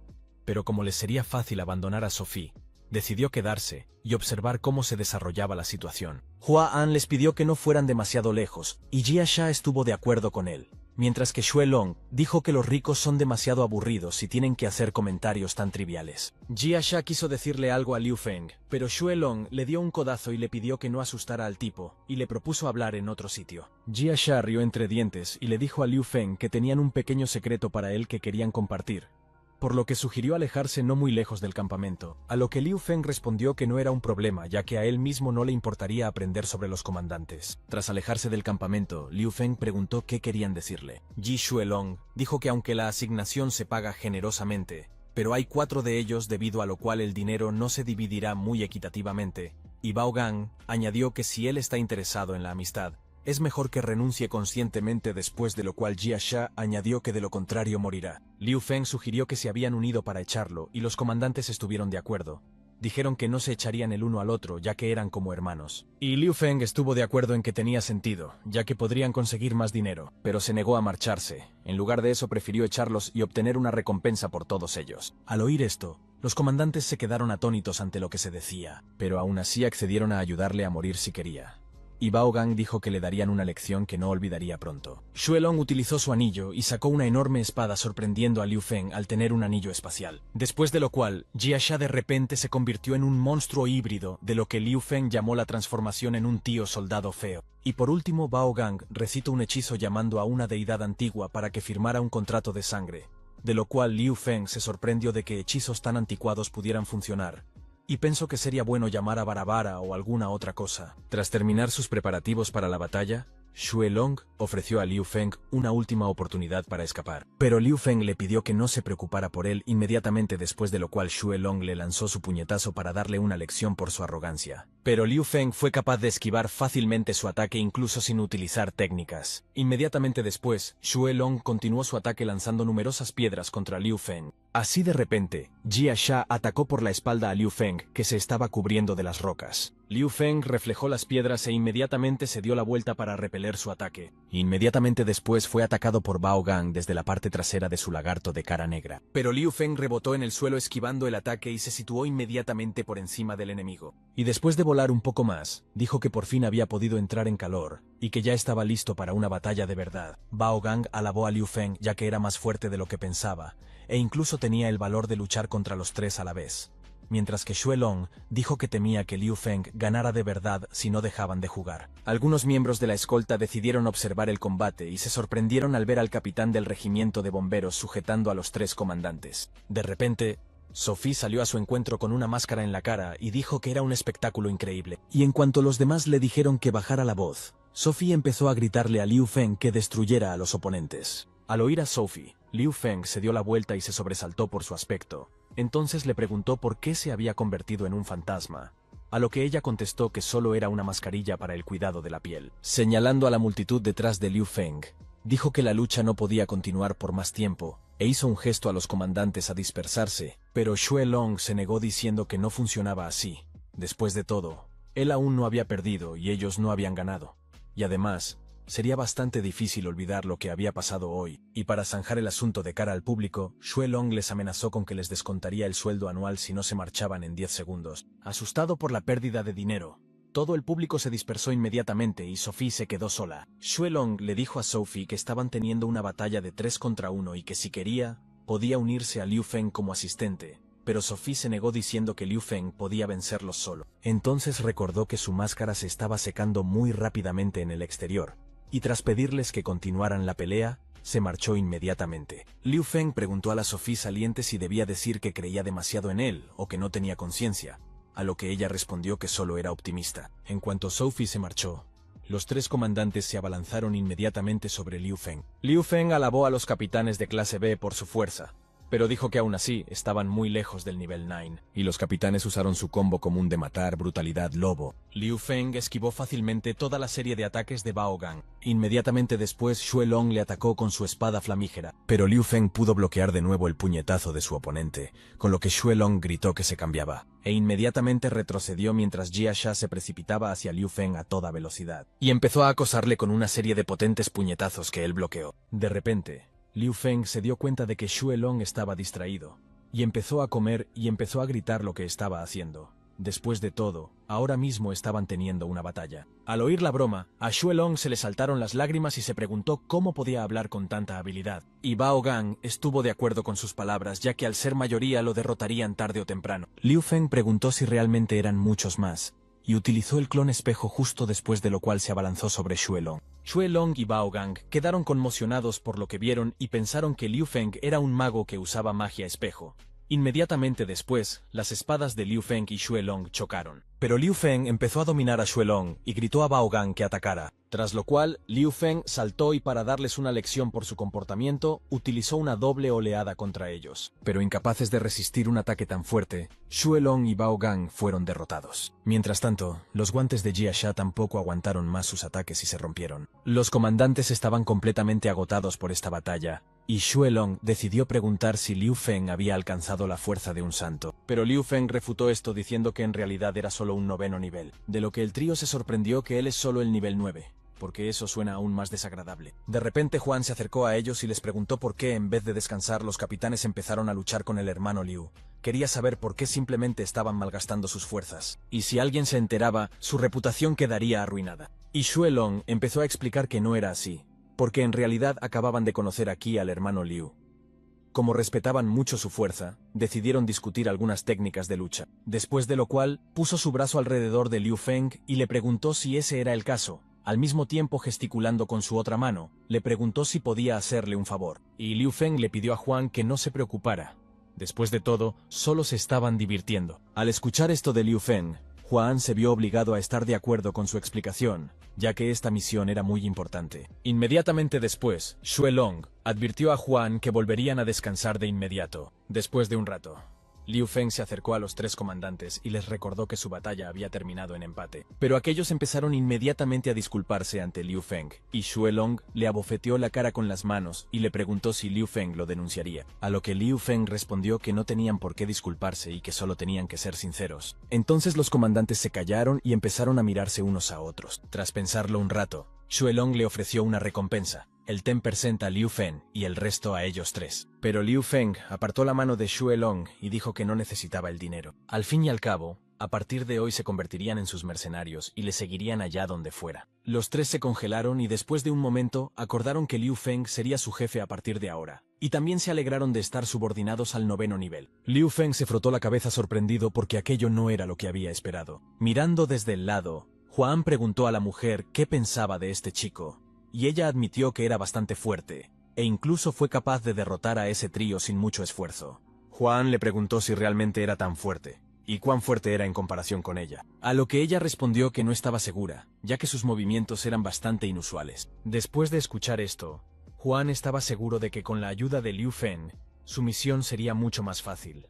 Pero como les sería fácil abandonar a Sophie, decidió quedarse y observar cómo se desarrollaba la situación. Hua An les pidió que no fueran demasiado lejos, y Jia Sha estuvo de acuerdo con él, mientras que Xue Long dijo que los ricos son demasiado aburridos y tienen que hacer comentarios tan triviales. Jia Sha quiso decirle algo a Liu Feng, pero Xue Long le dio un codazo y le pidió que no asustara al tipo, y le propuso hablar en otro sitio. Jia Sha rió entre dientes y le dijo a Liu Feng que tenían un pequeño secreto para él que querían compartir, por lo que sugirió alejarse no muy lejos del campamento, a lo que Liu Feng respondió que no era un problema, ya que a él mismo no le importaría aprender sobre los comandantes. Tras alejarse del campamento, Liu Feng preguntó qué querían decirle. Ji Xuelong dijo que aunque la asignación se paga generosamente, pero hay 4 de ellos, debido a lo cual el dinero no se dividirá muy equitativamente, y Bao Gang añadió que si él está interesado en la amistad, es mejor que renuncie conscientemente, después de lo cual Jia Sha añadió que de lo contrario morirá. Liu Feng sugirió que se habían unido para echarlo y los comandantes estuvieron de acuerdo. Dijeron que no se echarían el uno al otro, ya que eran como hermanos. Y Liu Feng estuvo de acuerdo en que tenía sentido, ya que podrían conseguir más dinero, pero se negó a marcharse. En lugar de eso prefirió echarlos y obtener una recompensa por todos ellos. Al oír esto, los comandantes se quedaron atónitos ante lo que se decía, pero aún así accedieron a ayudarle a morir si quería. Y Bao Gang dijo que le darían una lección que no olvidaría pronto. Xue Long utilizó su anillo y sacó una enorme espada, sorprendiendo a Liu Feng al tener un anillo espacial. Después de lo cual, Jia Sha de repente se convirtió en un monstruo híbrido, de lo que Liu Feng llamó la transformación en un tío soldado feo. Y por último, Bao Gang recitó un hechizo llamando a una deidad antigua para que firmara un contrato de sangre, de lo cual Liu Feng se sorprendió de que hechizos tan anticuados pudieran funcionar, y pensó que sería bueno llamar a Barabara o alguna otra cosa. Tras terminar sus preparativos para la batalla, Xue Long ofreció a Liu Feng una última oportunidad para escapar. Pero Liu Feng le pidió que no se preocupara por él inmediatamente, después de lo cual Xue Long le lanzó su puñetazo para darle una lección por su arrogancia. Pero Liu Feng fue capaz de esquivar fácilmente su ataque incluso sin utilizar técnicas. Inmediatamente después, Xue Long continuó su ataque lanzando numerosas piedras contra Liu Feng. Así de repente, Jia Sha atacó por la espalda a Liu Feng, que se estaba cubriendo de las rocas. Liu Feng reflejó las piedras e inmediatamente se dio la vuelta para repeler su ataque. Inmediatamente después fue atacado por Bao Gang desde la parte trasera de su lagarto de cara negra. Pero Liu Feng rebotó en el suelo esquivando el ataque y se situó inmediatamente por encima del enemigo. Y después de volar un poco más, dijo que por fin había podido entrar en calor y que ya estaba listo para una batalla de verdad. Bao Gang alabó a Liu Feng, ya que era más fuerte de lo que pensaba, e incluso tenía el valor de luchar contra los 3 a la vez. Mientras que Xue Long dijo que temía que Liu Feng ganara de verdad si no dejaban de jugar. Algunos miembros de la escolta decidieron observar el combate y se sorprendieron al ver al capitán del regimiento de bomberos sujetando a los 3 comandantes. De repente, Sophie salió a su encuentro con una máscara en la cara y dijo que era un espectáculo increíble. Y en cuanto los demás le dijeron que bajara la voz, Sophie empezó a gritarle a Liu Feng que destruyera a los oponentes. Al oír a Sophie, Liu Feng se dio la vuelta y se sobresaltó por su aspecto. Entonces le preguntó por qué se había convertido en un fantasma, a lo que ella contestó que solo era una mascarilla para el cuidado de la piel. Señalando a la multitud detrás de Liu Feng, dijo que la lucha no podía continuar por más tiempo, e hizo un gesto a los comandantes a dispersarse, pero Xue Long se negó diciendo que no funcionaba así. Después de todo, él aún no había perdido y ellos no habían ganado. Y además, sería bastante difícil olvidar lo que había pasado hoy, y para zanjar el asunto de cara al público, Xue Long les amenazó con que les descontaría el sueldo anual si no se marchaban en 10 segundos. Asustado por la pérdida de dinero, todo el público se dispersó inmediatamente y Sophie se quedó sola. Xue Long le dijo a Sophie que estaban teniendo una batalla de 3 contra 1 y que si quería, podía unirse a Liu Feng como asistente, pero Sophie se negó diciendo que Liu Feng podía vencerlos solo. Entonces recordó que su máscara se estaba secando muy rápidamente en el exterior, y tras pedirles que continuaran la pelea, se marchó inmediatamente. Liu Feng preguntó a la Sophie saliente si debía decir que creía demasiado en él o que no tenía conciencia, a lo que ella respondió que solo era optimista. En cuanto Sophie se marchó, los 3 comandantes se abalanzaron inmediatamente sobre Liu Feng. Liu Feng alabó a los capitanes de clase B por su fuerza, pero dijo que aún así estaban muy lejos del nivel 9, y los capitanes usaron su combo común de matar, brutalidad, lobo. Liu Feng esquivó fácilmente toda la serie de ataques de Bao Gang. Inmediatamente después, Xue Long le atacó con su espada flamígera, pero Liu Feng pudo bloquear de nuevo el puñetazo de su oponente, con lo que Xue Long gritó que se cambiaba, e inmediatamente retrocedió mientras Jia Sha se precipitaba hacia Liu Feng a toda velocidad, y empezó a acosarle con una serie de potentes puñetazos que él bloqueó. De repente, Liu Feng se dio cuenta de que Xue Long estaba distraído, y empezó a comer y empezó a gritar lo que estaba haciendo. Después de todo, ahora mismo estaban teniendo una batalla. Al oír la broma, a Xue Long se le saltaron las lágrimas y se preguntó cómo podía hablar con tanta habilidad. Y Bao Gang estuvo de acuerdo con sus palabras, ya que al ser mayoría lo derrotarían tarde o temprano. Liu Feng preguntó si realmente eran muchos más, y utilizó el clon espejo justo después de lo cual se abalanzó sobre Xue Long. Xue Long y Bao Gang quedaron conmocionados por lo que vieron y pensaron que Liu Feng era un mago que usaba magia espejo. Inmediatamente después, las espadas de Liu Feng y Xue Long chocaron. Pero Liu Feng empezó a dominar a Xue Long y gritó a Bao Gang que atacara, tras lo cual Liu Feng saltó y para darles una lección por su comportamiento, utilizó una doble oleada contra ellos. Pero incapaces de resistir un ataque tan fuerte, Xue Long y Bao Gang fueron derrotados. Mientras tanto, los guantes de Jia Sha tampoco aguantaron más sus ataques y se rompieron. Los comandantes estaban completamente agotados por esta batalla, y Xue Long decidió preguntar si Liu Feng había alcanzado la fuerza de un santo. Pero Liu Feng refutó esto diciendo que en realidad era solo un 9º nivel, de lo que el trío se sorprendió que él es solo el nivel 9, porque eso suena aún más desagradable. De repente Juan se acercó a ellos y les preguntó por qué en vez de descansar los capitanes empezaron a luchar con el hermano Liu. Quería saber por qué simplemente estaban malgastando sus fuerzas, y si alguien se enteraba, su reputación quedaría arruinada. Y Xue Long empezó a explicar que no era así, porque en realidad acababan de conocer aquí al hermano Liu. Como respetaban mucho su fuerza, decidieron discutir algunas técnicas de lucha, después de lo cual puso su brazo alrededor de Liu Feng y le preguntó si ese era el caso. Al mismo tiempo gesticulando con su otra mano, le preguntó si podía hacerle un favor, y Liu Feng le pidió a Juan que no se preocupara. Después de todo, solo se estaban divirtiendo. Al escuchar esto de Liu Feng, Juan se vio obligado a estar de acuerdo con su explicación, ya que esta misión era muy importante. Inmediatamente después, Xue Long advirtió a Juan que volverían a descansar de inmediato. Después de un rato, Liu Feng se acercó a los 3 comandantes y les recordó que su batalla había terminado en empate. Pero aquellos empezaron inmediatamente a disculparse ante Liu Feng, y Xue Long le abofeteó la cara con las manos y le preguntó si Liu Feng lo denunciaría, a lo que Liu Feng respondió que no tenían por qué disculparse y que solo tenían que ser sinceros. Entonces los comandantes se callaron y empezaron a mirarse unos a otros. Tras pensarlo un rato, Xue Long le ofreció una recompensa, el 10% a Liu Feng y el resto a ellos 3. Pero Liu Feng apartó la mano de Xue Long y dijo que no necesitaba el dinero. Al fin y al cabo, a partir de hoy se convertirían en sus mercenarios y le seguirían allá donde fuera. Los 3 se congelaron y después de un momento acordaron que Liu Feng sería su jefe a partir de ahora. Y también se alegraron de estar subordinados al 9º nivel. Liu Feng se frotó la cabeza sorprendido porque aquello no era lo que había esperado. Mirando desde el lado, Juan preguntó a la mujer qué pensaba de este chico, y ella admitió que era bastante fuerte, e incluso fue capaz de derrotar a ese trío sin mucho esfuerzo. Juan le preguntó si realmente era tan fuerte, y cuán fuerte era en comparación con ella, a lo que ella respondió que no estaba segura, ya que sus movimientos eran bastante inusuales. Después de escuchar esto, Juan estaba seguro de que con la ayuda de Liu Feng, su misión sería mucho más fácil.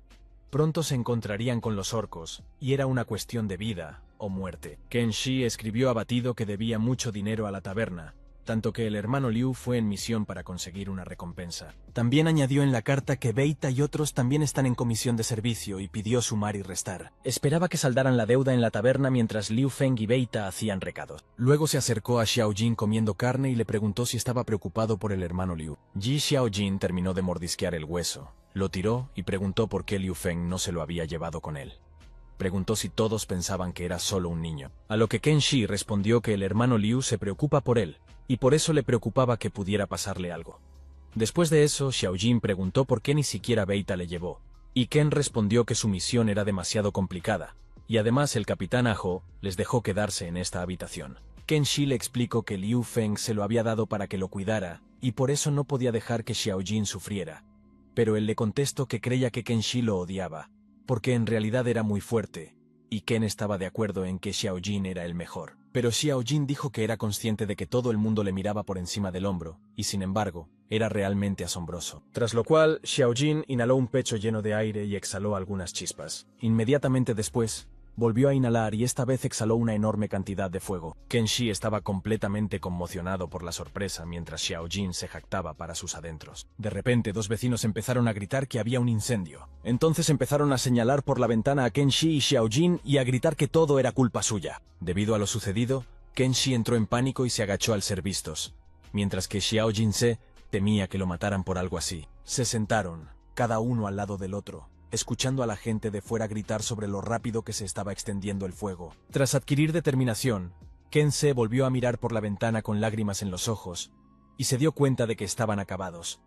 Pronto se encontrarían con los orcos, y era una cuestión de vida o muerte. Ken Shi escribió abatido que debía mucho dinero a la taberna, tanto que el hermano Liu fue en misión para conseguir una recompensa. También añadió en la carta que Beita y otros también están en comisión de servicio y pidió sumar y restar. Esperaba que saldaran la deuda en la taberna mientras Liu Feng y Beita hacían recados. Luego se acercó a Xiaojin comiendo carne y le preguntó si estaba preocupado por el hermano Liu. Ji Xiaojin terminó de mordisquear el hueso, lo tiró y preguntó por qué Liu Feng no se lo había llevado con él. Preguntó si todos pensaban que era solo un niño, a lo que Ken Shi respondió que el hermano Liu se preocupa por él, y por eso le preocupaba que pudiera pasarle algo. Después de eso, Xiaojin preguntó por qué ni siquiera Beita le llevó, y Ken respondió que su misión era demasiado complicada, y además el capitán Aho les dejó quedarse en esta habitación. Kenshi le explicó que Liu Feng se lo había dado para que lo cuidara, y por eso no podía dejar que Xiaojin sufriera. Pero él le contestó que creía que Kenshi lo odiaba, porque en realidad era muy fuerte, y Ken estaba de acuerdo en que Xiaojin era el mejor. Pero Xiaojin dijo que era consciente de que todo el mundo le miraba por encima del hombro, y sin embargo, era realmente asombroso. Tras lo cual, Xiaojin inhaló un pecho lleno de aire y exhaló algunas chispas. Inmediatamente después, volvió a inhalar y esta vez exhaló una enorme cantidad de fuego. Kenshi estaba completamente conmocionado por la sorpresa mientras Xiaojin se jactaba para sus adentros. De repente, dos vecinos empezaron a gritar que había un incendio. Entonces empezaron a señalar por la ventana a Kenshi y Xiaojin y a gritar que todo era culpa suya. Debido a lo sucedido, Kenshi entró en pánico y se agachó al ser vistos, mientras que Xiaojin temía que lo mataran por algo así. Se sentaron, cada uno al lado del otro, escuchando a la gente de fuera gritar sobre lo rápido que se estaba extendiendo el fuego. Tras adquirir determinación, Ken Se volvió a mirar por la ventana con lágrimas en los ojos, y se dio cuenta de que estaban acabados,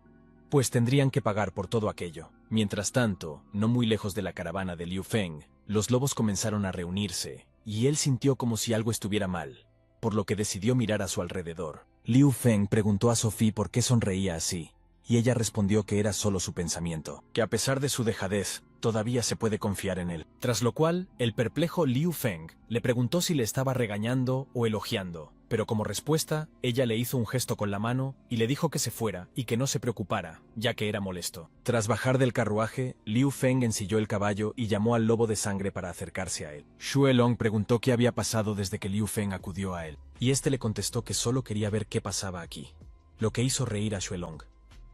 pues tendrían que pagar por todo aquello. Mientras tanto, no muy lejos de la caravana de Liu Feng, los lobos comenzaron a reunirse, y él sintió como si algo estuviera mal, por lo que decidió mirar a su alrededor. Liu Feng preguntó a Sophie por qué sonreía así, y ella respondió que era solo su pensamiento, que a pesar de su dejadez, todavía se puede confiar en él. Tras lo cual, el perplejo Liu Feng le preguntó si le estaba regañando o elogiando, pero como respuesta, ella le hizo un gesto con la mano y le dijo que se fuera y que no se preocupara, ya que era molesto. Tras bajar del carruaje, Liu Feng ensilló el caballo y llamó al lobo de sangre para acercarse a él. Xue Long preguntó qué había pasado desde que Liu Feng acudió a él, y este le contestó que solo quería ver qué pasaba aquí, lo que hizo reír a Xue Long,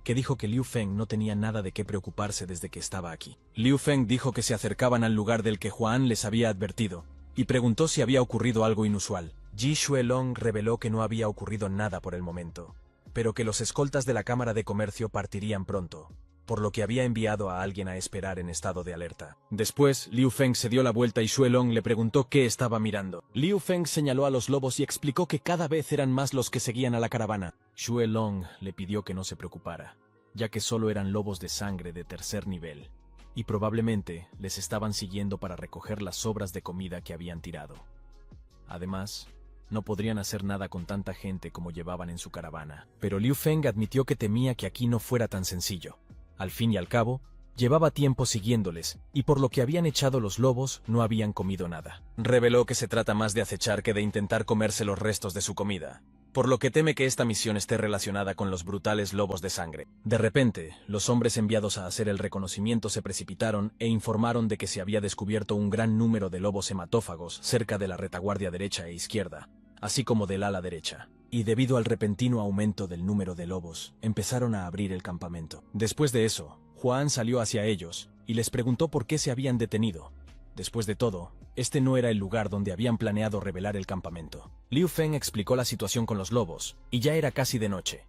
que dijo que Liu Feng no tenía nada de qué preocuparse desde que estaba aquí. Liu Feng dijo que se acercaban al lugar del que Huan les había advertido, y preguntó si había ocurrido algo inusual. Ji Xuelong reveló que no había ocurrido nada por el momento, pero que los escoltas de la Cámara de Comercio partirían pronto, por lo que había enviado a alguien a esperar en estado de alerta. Después, Liu Feng se dio la vuelta y Xuelong le preguntó qué estaba mirando. Liu Feng señaló a los lobos y explicó que cada vez eran más los que seguían a la caravana. Xuelong le pidió que no se preocupara, ya que solo eran lobos de sangre de tercer nivel, y probablemente les estaban siguiendo para recoger las sobras de comida que habían tirado. Además, no podrían hacer nada con tanta gente como llevaban en su caravana. Pero Liu Feng admitió que temía que aquí no fuera tan sencillo. Al fin y al cabo, llevaba tiempo siguiéndoles, y por lo que habían echado los lobos, no habían comido nada. Reveló que se trata más de acechar que de intentar comerse los restos de su comida, por lo que teme que esta misión esté relacionada con los brutales lobos de sangre. De repente, los hombres enviados a hacer el reconocimiento se precipitaron e informaron de que se había descubierto un gran número de lobos hematófagos cerca de la retaguardia derecha e izquierda, así como del ala derecha. Y debido al repentino aumento del número de lobos, empezaron a abrir el campamento. Después de eso, Juan salió hacia ellos y les preguntó por qué se habían detenido. Después de todo, este no era el lugar donde habían planeado revelar el campamento. Liu Feng explicó la situación con los lobos, y ya era casi de noche.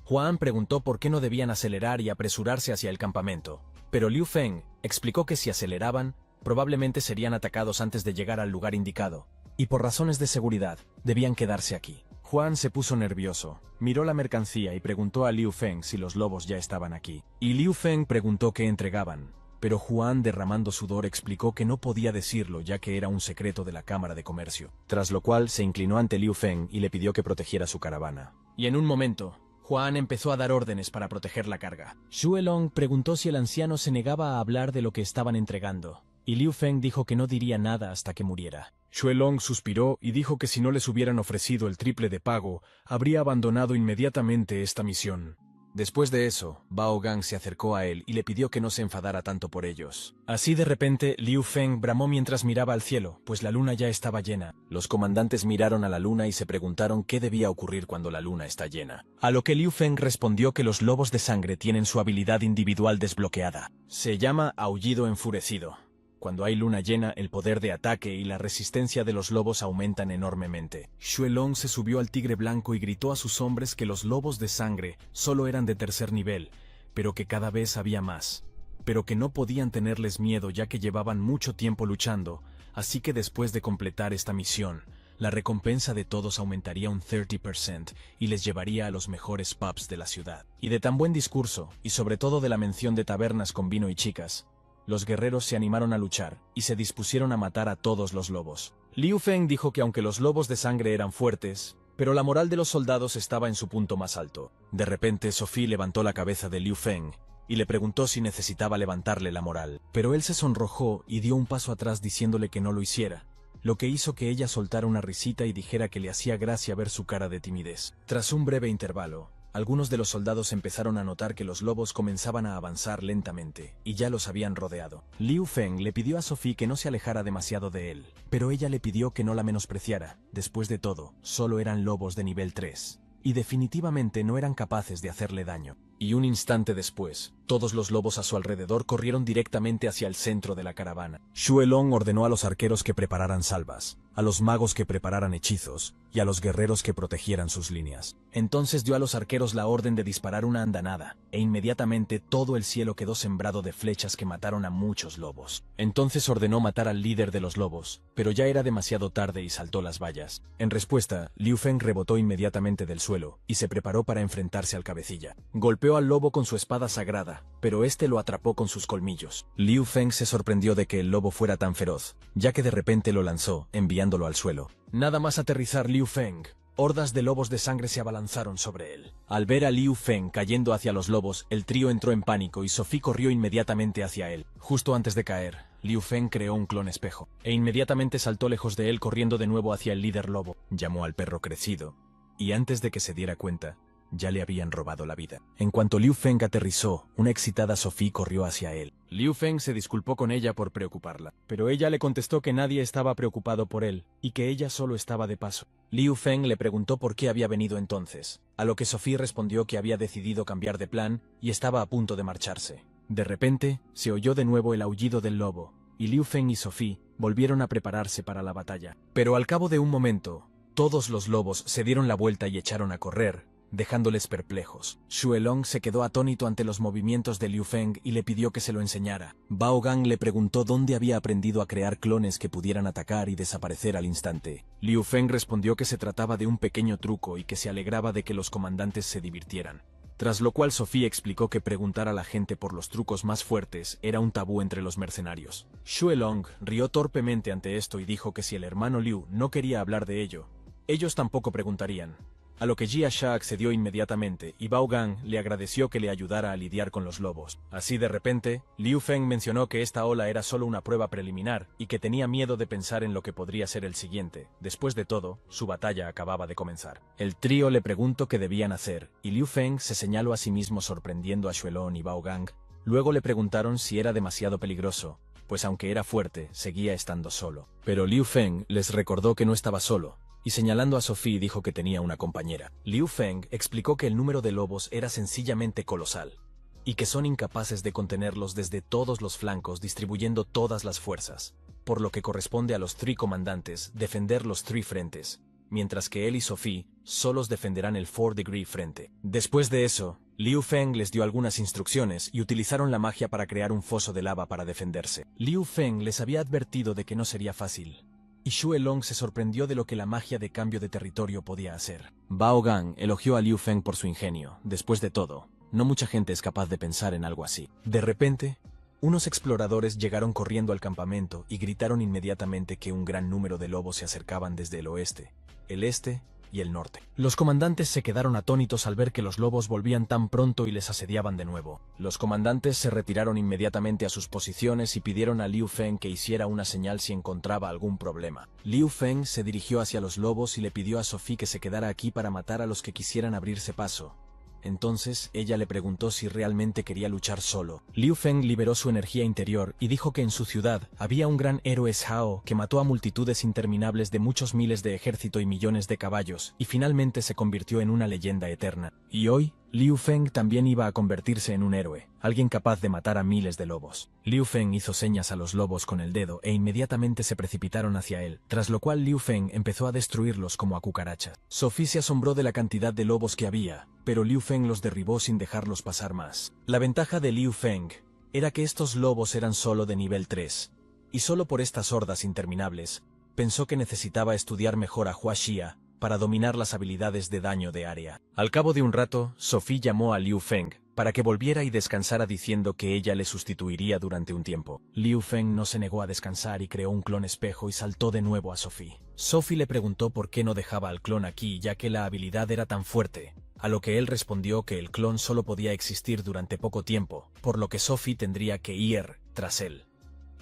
Juan preguntó por qué no debían acelerar y apresurarse hacia el campamento, pero Liu Feng explicó que si aceleraban, probablemente serían atacados antes de llegar al lugar indicado, y por razones de seguridad, debían quedarse aquí. Juan se puso nervioso, miró la mercancía y preguntó a Liu Feng si los lobos ya estaban aquí. Y Liu Feng preguntó qué entregaban, pero Juan, derramando sudor, explicó que no podía decirlo ya que era un secreto de la Cámara de Comercio. Tras lo cual se inclinó ante Liu Feng y le pidió que protegiera su caravana. Y en un momento, Juan empezó a dar órdenes para proteger la carga. Xue Long preguntó si el anciano se negaba a hablar de lo que estaban entregando, y Liu Feng dijo que no diría nada hasta que muriera. Xue Long suspiró y dijo que si no les hubieran ofrecido el triple de pago, habría abandonado inmediatamente esta misión. Después de eso, Bao Gang se acercó a él y le pidió que no se enfadara tanto por ellos. Así de repente, Liu Feng bramó mientras miraba al cielo, pues la luna ya estaba llena. Los comandantes miraron a la luna y se preguntaron qué debía ocurrir cuando la luna está llena. A lo que Liu Feng respondió que los lobos de sangre tienen su habilidad individual desbloqueada. Se llama aullido enfurecido. Cuando hay luna llena, el poder de ataque y la resistencia de los lobos aumentan enormemente. Xue Long se subió al tigre blanco y gritó a sus hombres que los lobos de sangre solo eran de tercer nivel, pero que cada vez había más. Pero que no podían tenerles miedo ya que llevaban mucho tiempo luchando, así que después de completar esta misión, la recompensa de todos aumentaría un 30% y les llevaría a los mejores pubs de la ciudad. Y de tan buen discurso, y sobre todo de la mención de tabernas con vino y chicas, los guerreros se animaron a luchar, y se dispusieron a matar a todos los lobos. Liu Feng dijo que aunque los lobos de sangre eran fuertes, pero la moral de los soldados estaba en su punto más alto. De repente, Sophie levantó la cabeza de Liu Feng, y le preguntó si necesitaba levantarle la moral. Pero él se sonrojó y dio un paso atrás diciéndole que no lo hiciera, lo que hizo que ella soltara una risita y dijera que le hacía gracia ver su cara de timidez. Tras un breve intervalo, algunos de los soldados empezaron a notar que los lobos comenzaban a avanzar lentamente, y ya los habían rodeado. Liu Feng le pidió a Sophie que no se alejara demasiado de él, pero ella le pidió que no la menospreciara. Después de todo, solo eran lobos de nivel 3, y definitivamente no eran capaces de hacerle daño. Y un instante después, todos los lobos a su alrededor corrieron directamente hacia el centro de la caravana. Xue Long ordenó a los arqueros que prepararan salvas, a los magos que prepararan hechizos, y a los guerreros que protegieran sus líneas. Entonces dio a los arqueros la orden de disparar una andanada, e inmediatamente todo el cielo quedó sembrado de flechas que mataron a muchos lobos. Entonces ordenó matar al líder de los lobos, pero ya era demasiado tarde y saltó las vallas. En respuesta, Liu Feng rebotó inmediatamente del suelo, y se preparó para enfrentarse al cabecilla. Golpeó al lobo con su espada sagrada, pero este lo atrapó con sus colmillos. Liu Feng se sorprendió de que el lobo fuera tan feroz, ya que de repente lo lanzó, enviándolo al suelo. Nada más aterrizar Liu Feng, hordas de lobos de sangre se abalanzaron sobre él. Al ver a Liu Feng cayendo hacia los lobos, el trío entró en pánico y Sophie corrió inmediatamente hacia él. Justo antes de caer, Liu Feng creó un clon espejo, e inmediatamente saltó lejos de él corriendo de nuevo hacia el líder lobo. Llamó al perro crecido, y antes de que se diera cuenta, ya le habían robado la vida. En cuanto Liu Feng aterrizó, una excitada Sophie corrió hacia él. Liu Feng se disculpó con ella por preocuparla, pero ella le contestó que nadie estaba preocupado por él, y que ella solo estaba de paso. Liu Feng le preguntó por qué había venido entonces, a lo que Sophie respondió que había decidido cambiar de plan y estaba a punto de marcharse. De repente, se oyó de nuevo el aullido del lobo, y Liu Feng y Sophie volvieron a prepararse para la batalla. Pero al cabo de un momento, todos los lobos se dieron la vuelta y echaron a correr, dejándoles perplejos. Xue Long se quedó atónito ante los movimientos de Liu Feng y le pidió que se lo enseñara. Bao Gang le preguntó dónde había aprendido a crear clones que pudieran atacar y desaparecer al instante. Liu Feng respondió que se trataba de un pequeño truco y que se alegraba de que los comandantes se divirtieran. Tras lo cual Sophie explicó que preguntar a la gente por los trucos más fuertes era un tabú entre los mercenarios. Xue Long rió torpemente ante esto y dijo que si el hermano Liu no quería hablar de ello, ellos tampoco preguntarían. A lo que Jia Sha accedió inmediatamente y Bao Gang le agradeció que le ayudara a lidiar con los lobos. Así de repente, Liu Feng mencionó que esta ola era solo una prueba preliminar y que tenía miedo de pensar en lo que podría ser el siguiente. Después de todo, su batalla acababa de comenzar. El trío le preguntó qué debían hacer y Liu Feng se señaló a sí mismo sorprendiendo a Xuelong y Bao Gang. Luego le preguntaron si era demasiado peligroso, pues aunque era fuerte, seguía estando solo. Pero Liu Feng les recordó que no estaba solo, y señalando a Sophie dijo que tenía una compañera. Liu Feng explicó que el número de lobos era sencillamente colosal, y que son incapaces de contenerlos desde todos los flancos distribuyendo todas las fuerzas, por lo que corresponde a los comandantes defender los frentes, mientras que él y Sophie solos defenderán el 4-degree frente. Después de eso, Liu Feng les dio algunas instrucciones y utilizaron la magia para crear un foso de lava para defenderse. Liu Feng les había advertido de que no sería fácil, y Xue Long se sorprendió de lo que la magia de cambio de territorio podía hacer. Bao Gang elogió a Liu Feng por su ingenio. Después de todo, no mucha gente es capaz de pensar en algo así. De repente, unos exploradores llegaron corriendo al campamento y gritaron inmediatamente que un gran número de lobos se acercaban desde el oeste, el este y el norte. Los comandantes se quedaron atónitos al ver que los lobos volvían tan pronto y les asediaban de nuevo. Los comandantes se retiraron inmediatamente a sus posiciones y pidieron a Liu Feng que hiciera una señal si encontraba algún problema. Liu Feng se dirigió hacia los lobos y le pidió a Sophie que se quedara aquí para matar a los que quisieran abrirse paso. Entonces, ella le preguntó si realmente quería luchar solo. Liu Feng liberó su energía interior y dijo que en su ciudad había un gran héroe Shao que mató a multitudes interminables de muchos miles de ejército y millones de caballos, y finalmente se convirtió en una leyenda eterna. Y hoy, Liu Feng también iba a convertirse en un héroe, alguien capaz de matar a miles de lobos. Liu Feng hizo señas a los lobos con el dedo e inmediatamente se precipitaron hacia él, tras lo cual Liu Feng empezó a destruirlos como a cucarachas. Sophie se asombró de la cantidad de lobos que había, pero Liu Feng los derribó sin dejarlos pasar más. La ventaja de Liu Feng era que estos lobos eran solo de nivel 3, y solo por estas hordas interminables, pensó que necesitaba estudiar mejor a Hua Xia para dominar las habilidades de daño de área. Al cabo de un rato, Sophie llamó a Liu Feng para que volviera y descansara diciendo que ella le sustituiría durante un tiempo. Liu Feng no se negó a descansar y creó un clon espejo y saltó de nuevo a Sophie. Sophie le preguntó por qué no dejaba al clon aquí ya que la habilidad era tan fuerte, a lo que él respondió que el clon solo podía existir durante poco tiempo, por lo que Sophie tendría que ir tras él.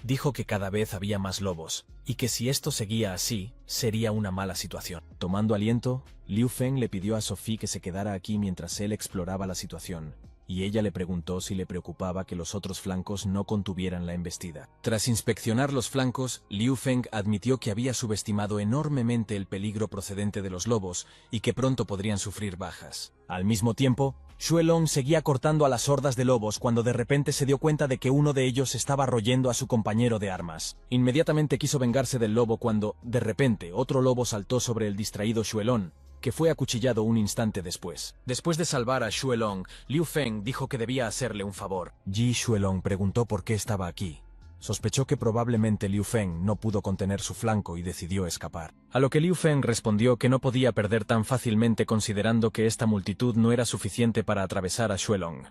Dijo que cada vez había más lobos, y que si esto seguía así, sería una mala situación. Tomando aliento, Liu Feng le pidió a Sophie que se quedara aquí mientras él exploraba la situación, y ella le preguntó si le preocupaba que los otros flancos no contuvieran la embestida. Tras inspeccionar los flancos, Liu Feng admitió que había subestimado enormemente el peligro procedente de los lobos y que pronto podrían sufrir bajas. Al mismo tiempo, Xue Long seguía cortando a las hordas de lobos cuando de repente se dio cuenta de que uno de ellos estaba royendo a su compañero de armas. Inmediatamente quiso vengarse del lobo cuando, de repente, otro lobo saltó sobre el distraído Xue Long, que fue acuchillado un instante después. Después de salvar a Xue Long, Liu Feng dijo que debía hacerle un favor. Ji Xuelong preguntó por qué estaba aquí. Sospechó que probablemente Liu Feng no pudo contener su flanco y decidió escapar. A lo que Liu Feng respondió que no podía perder tan fácilmente considerando que esta multitud no era suficiente para atravesar a Xue Long.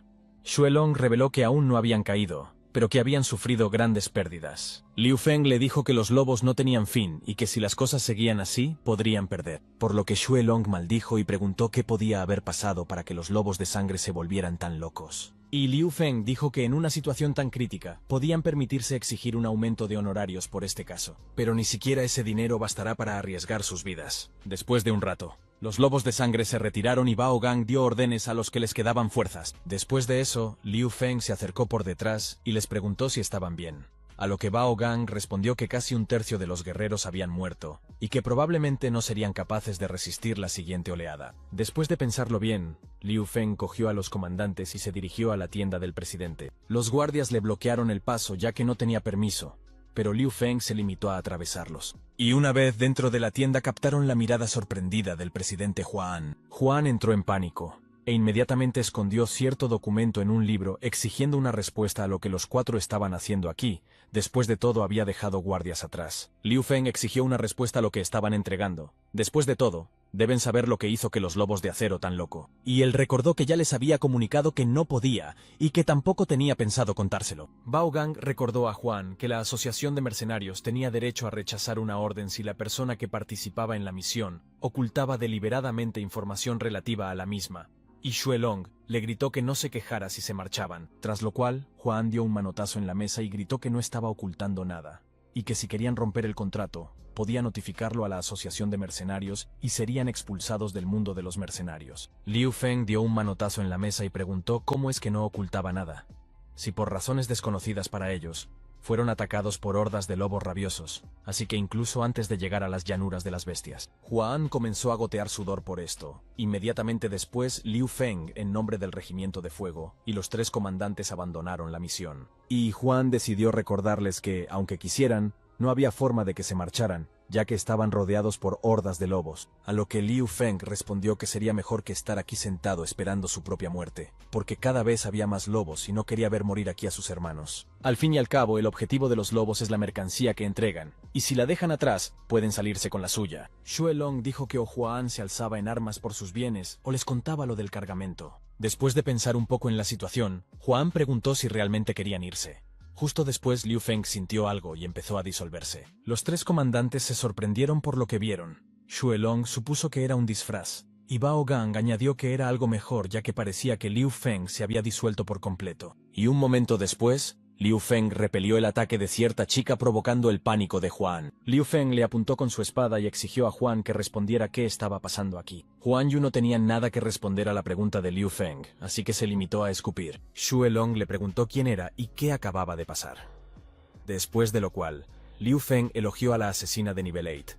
Xue Long reveló que aún no habían caído, pero que habían sufrido grandes pérdidas. Liu Feng le dijo que los lobos no tenían fin y que si las cosas seguían así, podrían perder. Por lo que Xue Long maldijo y preguntó qué podía haber pasado para que los lobos de sangre se volvieran tan locos. Y Liu Feng dijo que en una situación tan crítica, podían permitirse exigir un aumento de honorarios por este caso. Pero ni siquiera ese dinero bastará para arriesgar sus vidas. Después de un rato, los lobos de sangre se retiraron y Bao Gang dio órdenes a los que les quedaban fuerzas. Después de eso, Liu Feng se acercó por detrás y les preguntó si estaban bien. A lo que Bao Gang respondió que casi un tercio de los guerreros habían muerto, y que probablemente no serían capaces de resistir la siguiente oleada. Después de pensarlo bien, Liu Feng cogió a los comandantes y se dirigió a la tienda del presidente. Los guardias le bloquearon el paso ya que no tenía permiso, pero Liu Feng se limitó a atravesarlos. Y una vez dentro de la tienda captaron la mirada sorprendida del presidente Huan. Huan entró en pánico, e inmediatamente escondió cierto documento en un libro exigiendo una respuesta a lo que los cuatro estaban haciendo aquí. Después de todo había dejado guardias atrás. Liu Feng exigió una respuesta a lo que estaban entregando. Después de todo, deben saber lo que hizo que los lobos de acero tan loco. Y él recordó que ya les había comunicado que no podía, y que tampoco tenía pensado contárselo. Bao Gang recordó a Juan que la asociación de mercenarios tenía derecho a rechazar una orden si la persona que participaba en la misión ocultaba deliberadamente información relativa a la misma. Y Xue Long le gritó que no se quejara si se marchaban, tras lo cual, Juan dio un manotazo en la mesa y gritó que no estaba ocultando nada, y que si querían romper el contrato, podía notificarlo a la asociación de mercenarios y serían expulsados del mundo de los mercenarios. Liu Feng dio un manotazo en la mesa y preguntó cómo es que no ocultaba nada. Si por razones desconocidas para ellos, fueron atacados por hordas de lobos rabiosos, así que incluso antes de llegar a las llanuras de las bestias. Huan comenzó a gotear sudor por esto. Inmediatamente después, Liu Feng, en nombre del Regimiento de Fuego, y los tres comandantes abandonaron la misión. Y Huan decidió recordarles que, aunque quisieran, no había forma de que se marcharan, ya que estaban rodeados por hordas de lobos, a lo que Liu Feng respondió que sería mejor que estar aquí sentado esperando su propia muerte, porque cada vez había más lobos y no quería ver morir aquí a sus hermanos. Al fin y al cabo, el objetivo de los lobos es la mercancía que entregan, y si la dejan atrás, pueden salirse con la suya. Xue Long dijo que o Huan se alzaba en armas por sus bienes, o les contaba lo del cargamento. Después de pensar un poco en la situación, Huan preguntó si realmente querían irse. Justo después Liu Feng sintió algo y empezó a disolverse. Los tres comandantes se sorprendieron por lo que vieron. Xue Long supuso que era un disfraz, y Bao Gang añadió que era algo mejor ya que parecía que Liu Feng se había disuelto por completo. Y un momento después, Liu Feng repelió el ataque de cierta chica provocando el pánico de Huan. Liu Feng le apuntó con su espada y exigió a Huan que respondiera qué estaba pasando aquí. Huan Yu no tenía nada que responder a la pregunta de Liu Feng, así que se limitó a escupir. Xue Long le preguntó quién era y qué acababa de pasar. Después de lo cual, Liu Feng elogió a la asesina de nivel 8.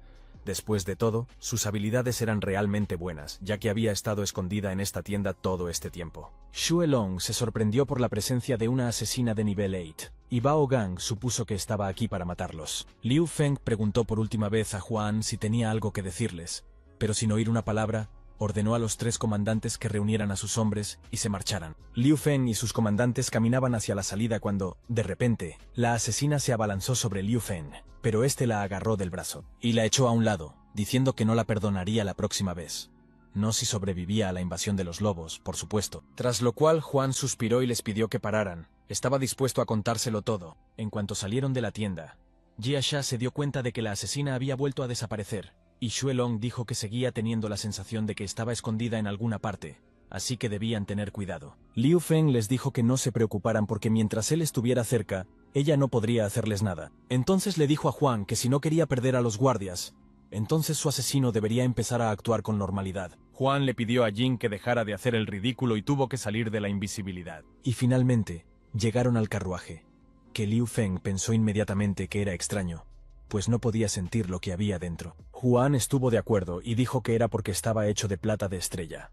Después de todo, sus habilidades eran realmente buenas, ya que había estado escondida en esta tienda todo este tiempo. Xue Long se sorprendió por la presencia de una asesina de nivel 8, y Bao Gang supuso que estaba aquí para matarlos. Liu Feng preguntó por última vez a Huan si tenía algo que decirles, pero sin oír una palabra, ordenó a los tres comandantes que reunieran a sus hombres y se marcharan. Liu Feng y sus comandantes caminaban hacia la salida cuando, de repente, la asesina se abalanzó sobre Liu Feng, pero este la agarró del brazo y la echó a un lado, diciendo que no la perdonaría la próxima vez. no si sobrevivía a la invasión de los lobos, por supuesto. Tras lo cual Juan suspiró y les pidió que pararan. Estaba dispuesto a contárselo todo. En cuanto salieron de la tienda, Jia Sha se dio cuenta de que la asesina había vuelto a desaparecer, y Xue Long dijo que seguía teniendo la sensación de que estaba escondida en alguna parte, así que debían tener cuidado. Liu Feng les dijo que no se preocuparan porque mientras él estuviera cerca, ella no podría hacerles nada. Entonces le dijo a Juan que si no quería perder a los guardias, entonces su asesino debería empezar a actuar con normalidad. Juan le pidió a Jin que dejara de hacer el ridículo y tuvo que salir de la invisibilidad. Y finalmente, llegaron al carruaje, que Liu Feng pensó inmediatamente que era extraño, pues no podía sentir lo que había dentro. Juan estuvo de acuerdo y dijo que era porque estaba hecho de plata de estrella.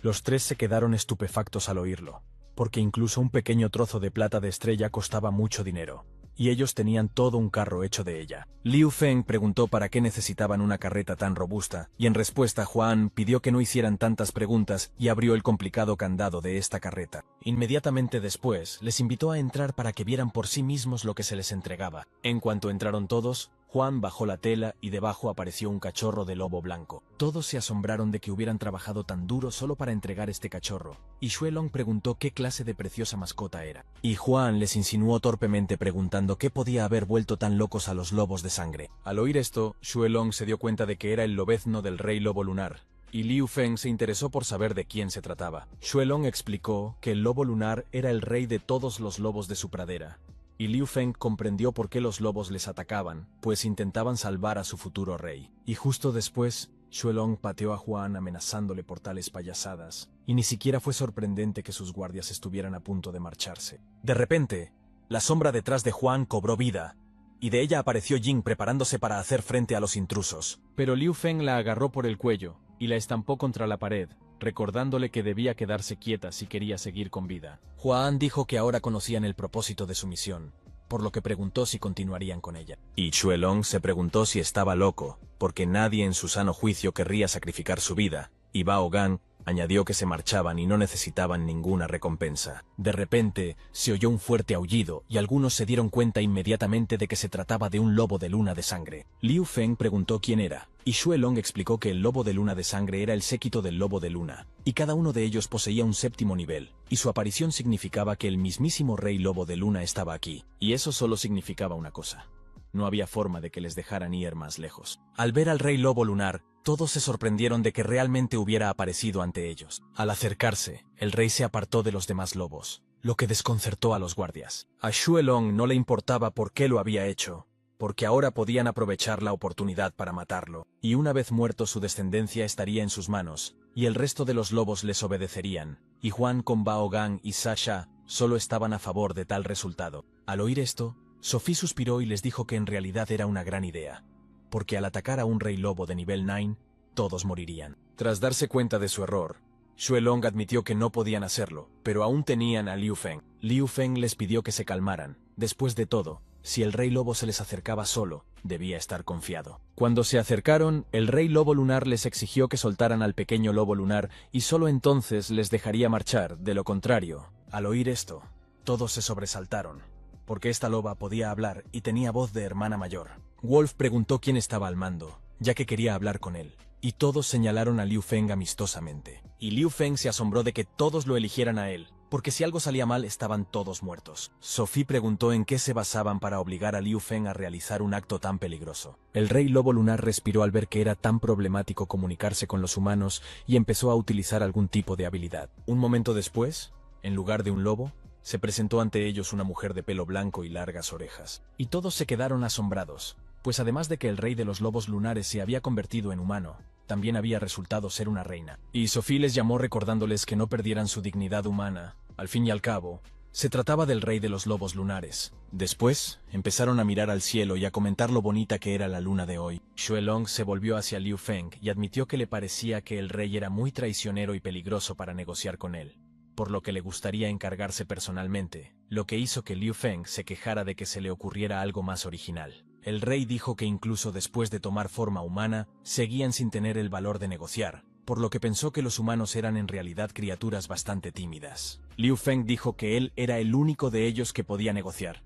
Los tres se quedaron estupefactos al oírlo, porque incluso un pequeño trozo de plata de estrella costaba mucho dinero, y ellos tenían todo un carro hecho de ella. Liu Feng preguntó para qué necesitaban una carreta tan robusta, y en respuesta Juan pidió que no hicieran tantas preguntas y abrió el complicado candado de esta carreta. Inmediatamente después, les invitó a entrar para que vieran por sí mismos lo que se les entregaba. En cuanto entraron todos, Juan bajó la tela y debajo apareció un cachorro de lobo blanco. Todos se asombraron de que hubieran trabajado tan duro solo para entregar este cachorro, y Xue Long preguntó qué clase de preciosa mascota era. Y Juan les insinuó torpemente preguntando qué podía haber vuelto tan locos a los lobos de sangre. Al oír esto, Xue Long se dio cuenta de que era el lobezno del rey lobo lunar, y Liu Feng se interesó por saber de quién se trataba. Xue Long explicó que el lobo lunar era el rey de todos los lobos de su pradera, y Liu Feng comprendió por qué los lobos les atacaban, pues intentaban salvar a su futuro rey. Y justo después, Xue Long pateó a Juan amenazándole por tales payasadas, y ni siquiera fue sorprendente que sus guardias estuvieran a punto de marcharse. De repente, la sombra detrás de Juan cobró vida, y de ella apareció Jing preparándose para hacer frente a los intrusos. Pero Liu Feng la agarró por el cuello y la estampó contra la pared, recordándole que debía quedarse quieta si quería seguir con vida. Juan dijo que ahora conocían el propósito de su misión, por lo que preguntó si continuarían con ella. Y Xue Long se preguntó si estaba loco, porque nadie en su sano juicio querría sacrificar su vida, y Bao Gan añadió que se marchaban y no necesitaban ninguna recompensa. De repente, se oyó un fuerte aullido y algunos se dieron cuenta inmediatamente de que se trataba de un lobo de luna de sangre. Liu Feng preguntó quién era, y Xue Long explicó que el lobo de luna de sangre era el séquito del lobo de luna, y cada uno de ellos poseía un séptimo nivel, y su aparición significaba que el mismísimo rey lobo de luna estaba aquí, y eso solo significaba una cosa: no había forma de que les dejaran ir más lejos. Al ver al rey lobo lunar, todos se sorprendieron de que realmente hubiera aparecido ante ellos. Al acercarse, el rey se apartó de los demás lobos, lo que desconcertó a los guardias. A Xue Long no le importaba por qué lo había hecho, porque ahora podían aprovechar la oportunidad para matarlo, y una vez muerto su descendencia estaría en sus manos, y el resto de los lobos les obedecerían, y Juan con Bao Gan y Sasha solo estaban a favor de tal resultado. Al oír esto, Sophie suspiró y les dijo que en realidad era una gran idea, porque al atacar a un rey lobo de nivel 9, todos morirían. Tras darse cuenta de su error, Xue Long admitió que no podían hacerlo, pero aún tenían a Liu Feng. Liu Feng les pidió que se calmaran. Después de todo, si el rey lobo se les acercaba solo, debía estar confiado. Cuando se acercaron, el rey lobo lunar les exigió que soltaran al pequeño lobo lunar y solo entonces les dejaría marchar. De lo contrario, al oír esto, todos se sobresaltaron, porque esta loba podía hablar y tenía voz de hermana mayor. Wolf preguntó quién estaba al mando, ya que quería hablar con él, y todos señalaron a Liu Feng amistosamente. Y Liu Feng se asombró de que todos lo eligieran a él, porque si algo salía mal estaban todos muertos. Sophie preguntó en qué se basaban para obligar a Liu Feng a realizar un acto tan peligroso. El rey lobo lunar respiró al ver que era tan problemático comunicarse con los humanos y empezó a utilizar algún tipo de habilidad. Un momento después, en lugar de un lobo, se presentó ante ellos una mujer de pelo blanco y largas orejas. Y todos se quedaron asombrados, pues además de que el rey de los lobos lunares se había convertido en humano, también había resultado ser una reina. Y Sophie les llamó recordándoles que no perdieran su dignidad humana. Al fin y al cabo, se trataba del rey de los lobos lunares. Después, empezaron a mirar al cielo y a comentar lo bonita que era la luna de hoy. Xue Long se volvió hacia Liu Feng y admitió que le parecía que el rey era muy traicionero y peligroso para negociar con él, por lo que le gustaría encargarse personalmente, lo que hizo que Liu Feng se quejara de que se le ocurriera algo más original. El rey dijo que incluso después de tomar forma humana, seguían sin tener el valor de negociar, por lo que pensó que los humanos eran en realidad criaturas bastante tímidas. Liu Feng dijo que él era el único de ellos que podía negociar.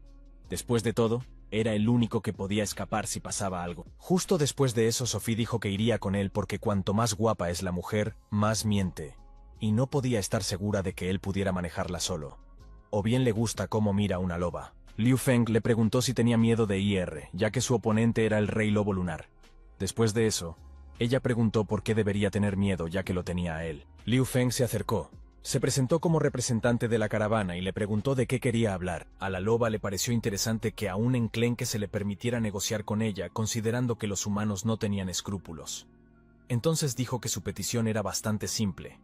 Después de todo, era el único que podía escapar si pasaba algo. Justo después de eso, Sophie dijo que iría con él porque cuanto más guapa es la mujer, más miente. Y no podía estar segura de que él pudiera manejarla solo. O bien le gusta cómo mira una loba. Liu Feng le preguntó si tenía miedo de Ir, ya que su oponente era el rey lobo lunar. Después de eso, ella preguntó por qué debería tener miedo ya que lo tenía a él. Liu Feng se acercó. Se presentó como representante de la caravana y le preguntó de qué quería hablar. A la loba le pareció interesante que a un enclenque se le permitiera negociar con ella, considerando que los humanos no tenían escrúpulos. Entonces dijo que su petición era bastante simple.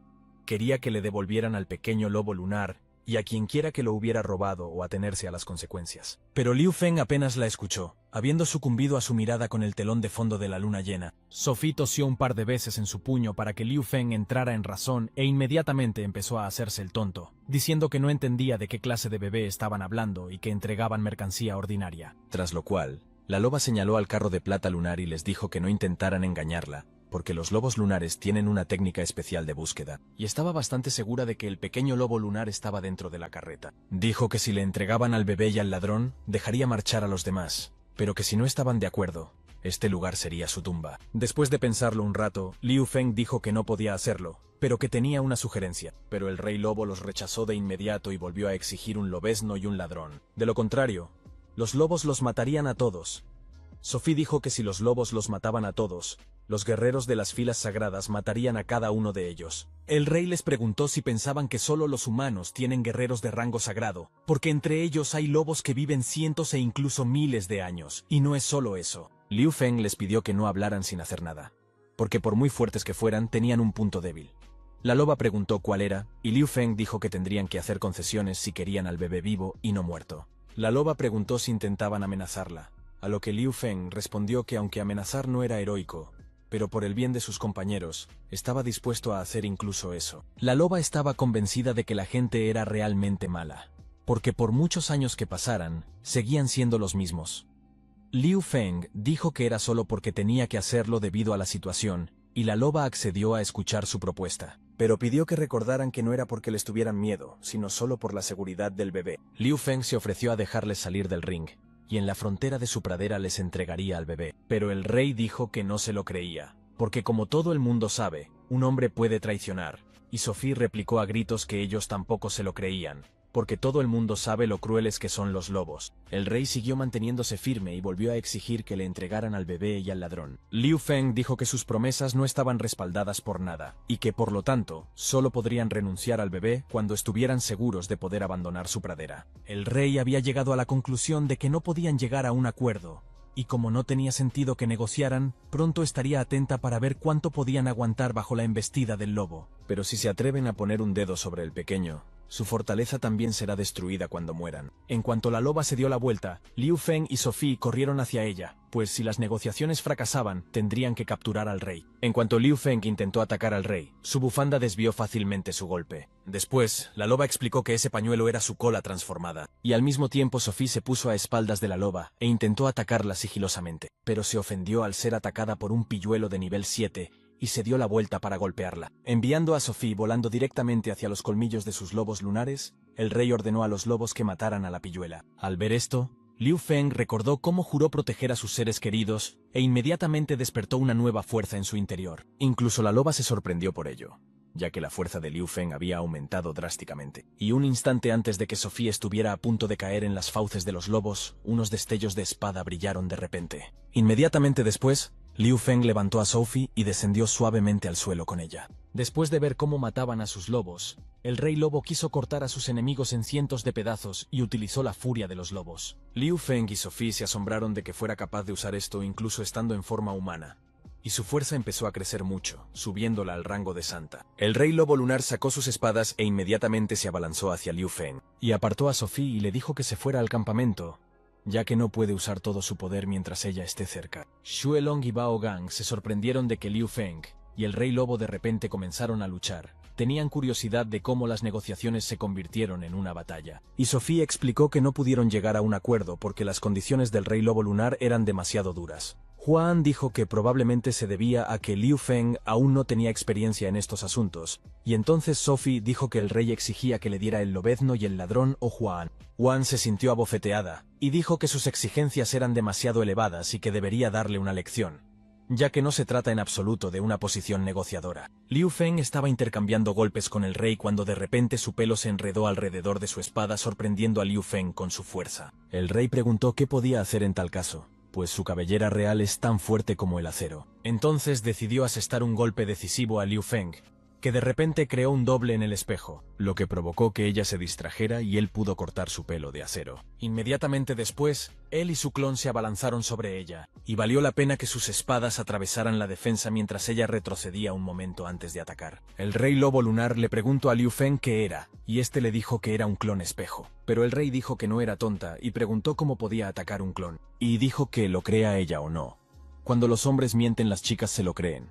Quería que le devolvieran al pequeño lobo lunar y a quien quiera que lo hubiera robado o atenerse a las consecuencias. Pero Liu Feng apenas la escuchó, habiendo sucumbido a su mirada con el telón de fondo de la luna llena. Sophie tosió un par de veces en su puño para que Liu Feng entrara en razón e inmediatamente empezó a hacerse el tonto, diciendo que no entendía de qué clase de bebé estaban hablando y que entregaban mercancía ordinaria. Tras lo cual, la loba señaló al carro de plata lunar y les dijo que no intentaran engañarla, porque los lobos lunares tienen una técnica especial de búsqueda, y estaba bastante segura de que el pequeño lobo lunar estaba dentro de la carreta. Dijo que si le entregaban al bebé y al ladrón, dejaría marchar a los demás, pero que si no estaban de acuerdo, este lugar sería su tumba. Después de pensarlo un rato, Liu Feng dijo que no podía hacerlo, pero que tenía una sugerencia. Pero el rey lobo los rechazó de inmediato y volvió a exigir un lobezno y un ladrón. De lo contrario, los lobos los matarían a todos. Sophie dijo que si los lobos los mataban a todos, los guerreros de las filas sagradas matarían a cada uno de ellos. El rey les preguntó si pensaban que solo los humanos tienen guerreros de rango sagrado, porque entre ellos hay lobos que viven cientos e incluso miles de años, y no es solo eso. Liu Feng les pidió que no hablaran sin hacer nada, porque por muy fuertes que fueran, tenían un punto débil. La loba preguntó cuál era, y Liu Feng dijo que tendrían que hacer concesiones si querían al bebé vivo y no muerto. La loba preguntó si intentaban amenazarla, a lo que Liu Feng respondió que aunque amenazar no era heroico, pero por el bien de sus compañeros, estaba dispuesto a hacer incluso eso. La loba estaba convencida de que la gente era realmente mala, porque por muchos años que pasaran, seguían siendo los mismos. Liu Feng dijo que era solo porque tenía que hacerlo debido a la situación, y la loba accedió a escuchar su propuesta, pero pidió que recordaran que no era porque les tuvieran miedo, sino solo por la seguridad del bebé. Liu Feng se ofreció a dejarles salir del ring, y en la frontera de su pradera les entregaría al bebé. Pero el rey dijo que no se lo creía, porque como todo el mundo sabe, un hombre puede traicionar, y Sophie replicó a gritos que ellos tampoco se lo creían, porque todo el mundo sabe lo crueles que son los lobos. El rey siguió manteniéndose firme y volvió a exigir que le entregaran al bebé y al ladrón. Liu Feng dijo que sus promesas no estaban respaldadas por nada, y que por lo tanto, solo podrían renunciar al bebé cuando estuvieran seguros de poder abandonar su pradera. El rey había llegado a la conclusión de que no podían llegar a un acuerdo, y como no tenía sentido que negociaran, pronto estaría atenta para ver cuánto podían aguantar bajo la embestida del lobo. Pero si se atreven a poner un dedo sobre el pequeño, su fortaleza también será destruida cuando mueran. En cuanto la loba se dio la vuelta, Liu Feng y Sophie corrieron hacia ella, pues si las negociaciones fracasaban, tendrían que capturar al rey. En cuanto Liu Feng intentó atacar al rey, su bufanda desvió fácilmente su golpe. Después, la loba explicó que ese pañuelo era su cola transformada, y al mismo tiempo Sophie se puso a espaldas de la loba e intentó atacarla sigilosamente, pero se ofendió al ser atacada por un pilluelo de nivel 7, y se dio la vuelta para golpearla. Enviando a Sophie volando directamente hacia los colmillos de sus lobos lunares, el rey ordenó a los lobos que mataran a la pilluela. Al ver esto, Liu Feng recordó cómo juró proteger a sus seres queridos, e inmediatamente despertó una nueva fuerza en su interior. Incluso la loba se sorprendió por ello, ya que la fuerza de Liu Feng había aumentado drásticamente. Y un instante antes de que Sophie estuviera a punto de caer en las fauces de los lobos, unos destellos de espada brillaron de repente. Inmediatamente después, Liu Feng levantó a Sophie y descendió suavemente al suelo con ella. Después de ver cómo mataban a sus lobos, el rey lobo quiso cortar a sus enemigos en cientos de pedazos y utilizó la furia de los lobos. Liu Feng y Sophie se asombraron de que fuera capaz de usar esto incluso estando en forma humana, y su fuerza empezó a crecer mucho, subiéndola al rango de santa. El rey lobo lunar sacó sus espadas e inmediatamente se abalanzó hacia Liu Feng, y apartó a Sophie y le dijo que se fuera al campamento, ya que no puede usar todo su poder mientras ella esté cerca. Xuelong y Bao Gang se sorprendieron de que Liu Feng y el rey lobo de repente comenzaron a luchar, tenían curiosidad de cómo las negociaciones se convirtieron en una batalla. Y Sophie explicó que no pudieron llegar a un acuerdo porque las condiciones del Rey Lobo Lunar eran demasiado duras. Huan dijo que probablemente se debía a que Liu Feng aún no tenía experiencia en estos asuntos, y entonces Sophie dijo que el rey exigía que le diera el lobezno y el ladrón o Huan. Huan se sintió abofeteada, y dijo que sus exigencias eran demasiado elevadas y que debería darle una lección, ya que no se trata en absoluto de una posición negociadora. Liu Feng estaba intercambiando golpes con el rey cuando de repente su pelo se enredó alrededor de su espada sorprendiendo a Liu Feng con su fuerza. El rey preguntó qué podía hacer en tal caso, pues su cabellera real es tan fuerte como el acero. Entonces decidió asestar un golpe decisivo a Liu Feng, que de repente creó un doble en el espejo, lo que provocó que ella se distrajera y él pudo cortar su pelo de acero. Inmediatamente después, él y su clon se abalanzaron sobre ella, y valió la pena que sus espadas atravesaran la defensa mientras ella retrocedía un momento antes de atacar. El Rey Lobo Lunar le preguntó a Liu Feng qué era, y este le dijo que era un clon espejo. Pero el rey dijo que no era tonta y preguntó cómo podía atacar un clon, y dijo que lo crea ella o no. Cuando los hombres mienten, las chicas se lo creen.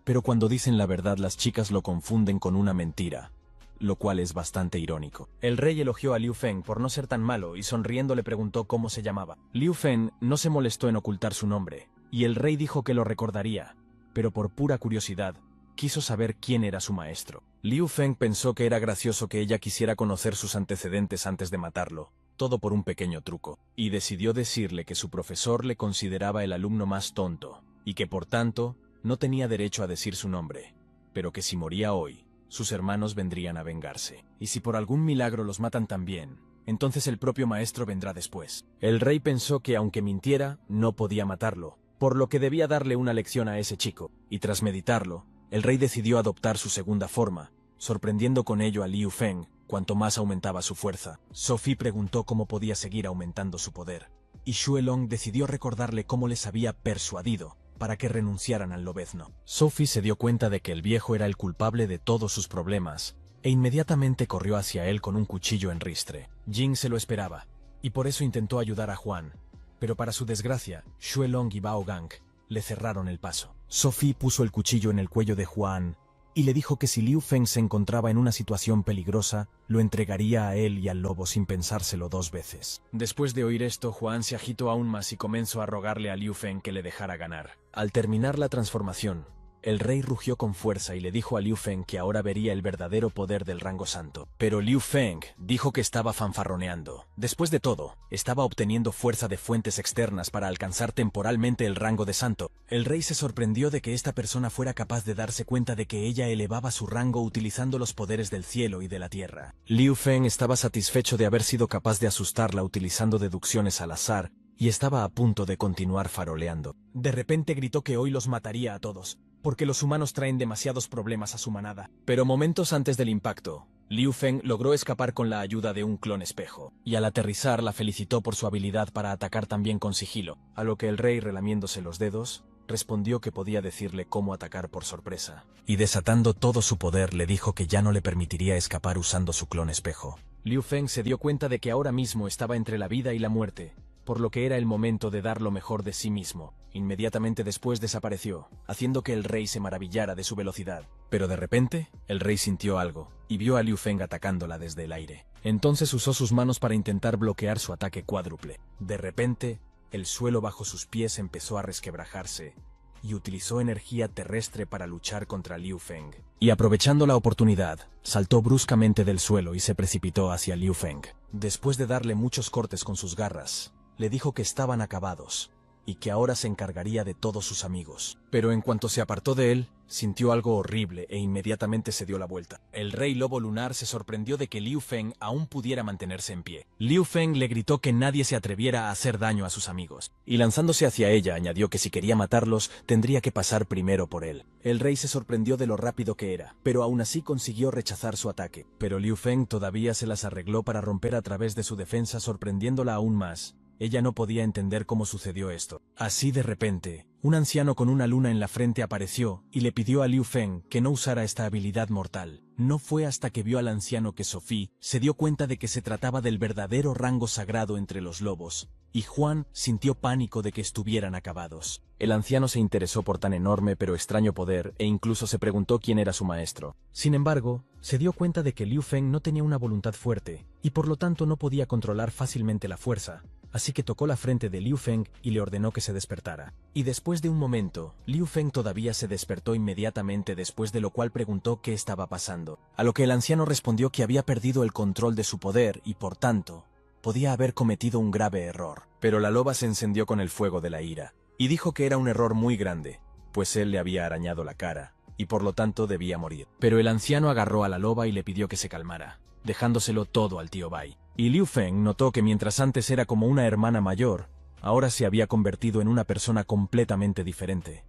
Pero cuando dicen la verdad, las chicas lo confunden con una mentira, lo cual es bastante irónico. El rey elogió a Liu Feng por no ser tan malo y sonriendo le preguntó cómo se llamaba. Liu Feng no se molestó en ocultar su nombre, y el rey dijo que lo recordaría, pero por pura curiosidad, quiso saber quién era su maestro. Liu Feng pensó que era gracioso que ella quisiera conocer sus antecedentes antes de matarlo, todo por un pequeño truco, y decidió decirle que su profesor le consideraba el alumno más tonto, y que por tanto, no tenía derecho a decir su nombre, pero que si moría hoy, sus hermanos vendrían a vengarse. Y si por algún milagro los matan también, entonces el propio maestro vendrá después. El rey pensó que aunque mintiera, no podía matarlo, por lo que debía darle una lección a ese chico, y tras meditarlo, el rey decidió adoptar su segunda forma, sorprendiendo con ello a Liu Feng, cuanto más aumentaba su fuerza. Sophie preguntó cómo podía seguir aumentando su poder, y Xue Long decidió recordarle cómo les había persuadido para que renunciaran al lobezno. Sophie se dio cuenta de que el viejo era el culpable de todos sus problemas, e inmediatamente corrió hacia él con un cuchillo en ristre. Jing se lo esperaba, y por eso intentó ayudar a Huan, pero para su desgracia, Xue Long y Bao Gang le cerraron el paso. Sophie puso el cuchillo en el cuello de Huan y le dijo que si Liu Feng se encontraba en una situación peligrosa, lo entregaría a él y al lobo sin pensárselo dos veces. Después de oír esto, Huan se agitó aún más y comenzó a rogarle a Liu Feng que le dejara ganar. Al terminar la transformación, el rey rugió con fuerza y le dijo a Liu Feng que ahora vería el verdadero poder del rango santo. Pero Liu Feng dijo que estaba fanfarroneando. Después de todo, estaba obteniendo fuerza de fuentes externas para alcanzar temporalmente el rango de santo. El rey se sorprendió de que esta persona fuera capaz de darse cuenta de que ella elevaba su rango utilizando los poderes del cielo y de la tierra. Liu Feng estaba satisfecho de haber sido capaz de asustarla utilizando deducciones al azar, y estaba a punto de continuar faroleando. De repente gritó que hoy los mataría a todos, porque los humanos traen demasiados problemas a su manada. Pero momentos antes del impacto, Liu Feng logró escapar con la ayuda de un clon espejo, y al aterrizar la felicitó por su habilidad para atacar también con sigilo, a lo que el rey, relamiéndose los dedos, respondió que podía decirle cómo atacar por sorpresa, y desatando todo su poder le dijo que ya no le permitiría escapar usando su clon espejo. Liu Feng se dio cuenta de que ahora mismo estaba entre la vida y la muerte, por lo que era el momento de dar lo mejor de sí mismo. Inmediatamente después desapareció, haciendo que el rey se maravillara de su velocidad. Pero de repente, el rey sintió algo, y vio a Liu Feng atacándola desde el aire. Entonces usó sus manos para intentar bloquear su ataque cuádruple. De repente, el suelo bajo sus pies empezó a resquebrajarse, y utilizó energía terrestre para luchar contra Liu Feng. Y aprovechando la oportunidad, saltó bruscamente del suelo y se precipitó hacia Liu Feng. Después de darle muchos cortes con sus garras, le dijo que estaban acabados, y que ahora se encargaría de todos sus amigos. Pero en cuanto se apartó de él, sintió algo horrible e inmediatamente se dio la vuelta. El Rey Lobo Lunar se sorprendió de que Liu Feng aún pudiera mantenerse en pie. Liu Feng le gritó que nadie se atreviera a hacer daño a sus amigos, y lanzándose hacia ella añadió que si quería matarlos, tendría que pasar primero por él. El rey se sorprendió de lo rápido que era, pero aún así consiguió rechazar su ataque. Pero Liu Feng todavía se las arregló para romper a través de su defensa, sorprendiéndola aún más, Ella no podía entender cómo sucedió esto. Así de repente, un anciano con una luna en la frente apareció y le pidió a Liu Feng que no usara esta habilidad mortal. No fue hasta que vio al anciano que Sophie se dio cuenta de que se trataba del verdadero rango sagrado entre los lobos, y Juan sintió pánico de que estuvieran acabados. El anciano se interesó por tan enorme pero extraño poder e incluso se preguntó quién era su maestro. Sin embargo, se dio cuenta de que Liu Feng no tenía una voluntad fuerte y por lo tanto no podía controlar fácilmente la fuerza. Así que tocó la frente de Liu Feng y le ordenó que se despertara. Y después de un momento, Liu Feng todavía se despertó inmediatamente, después de lo cual preguntó qué estaba pasando. A lo que el anciano respondió que había perdido el control de su poder y, por tanto, podía haber cometido un grave error. Pero la loba se encendió con el fuego de la ira, y dijo que era un error muy grande, pues él le había arañado la cara, y por lo tanto debía morir. Pero el anciano agarró a la loba y le pidió que se calmara, dejándoselo todo al tío Bai. Y Liu Feng notó que mientras antes era como una hermana mayor, ahora se había convertido en una persona completamente diferente.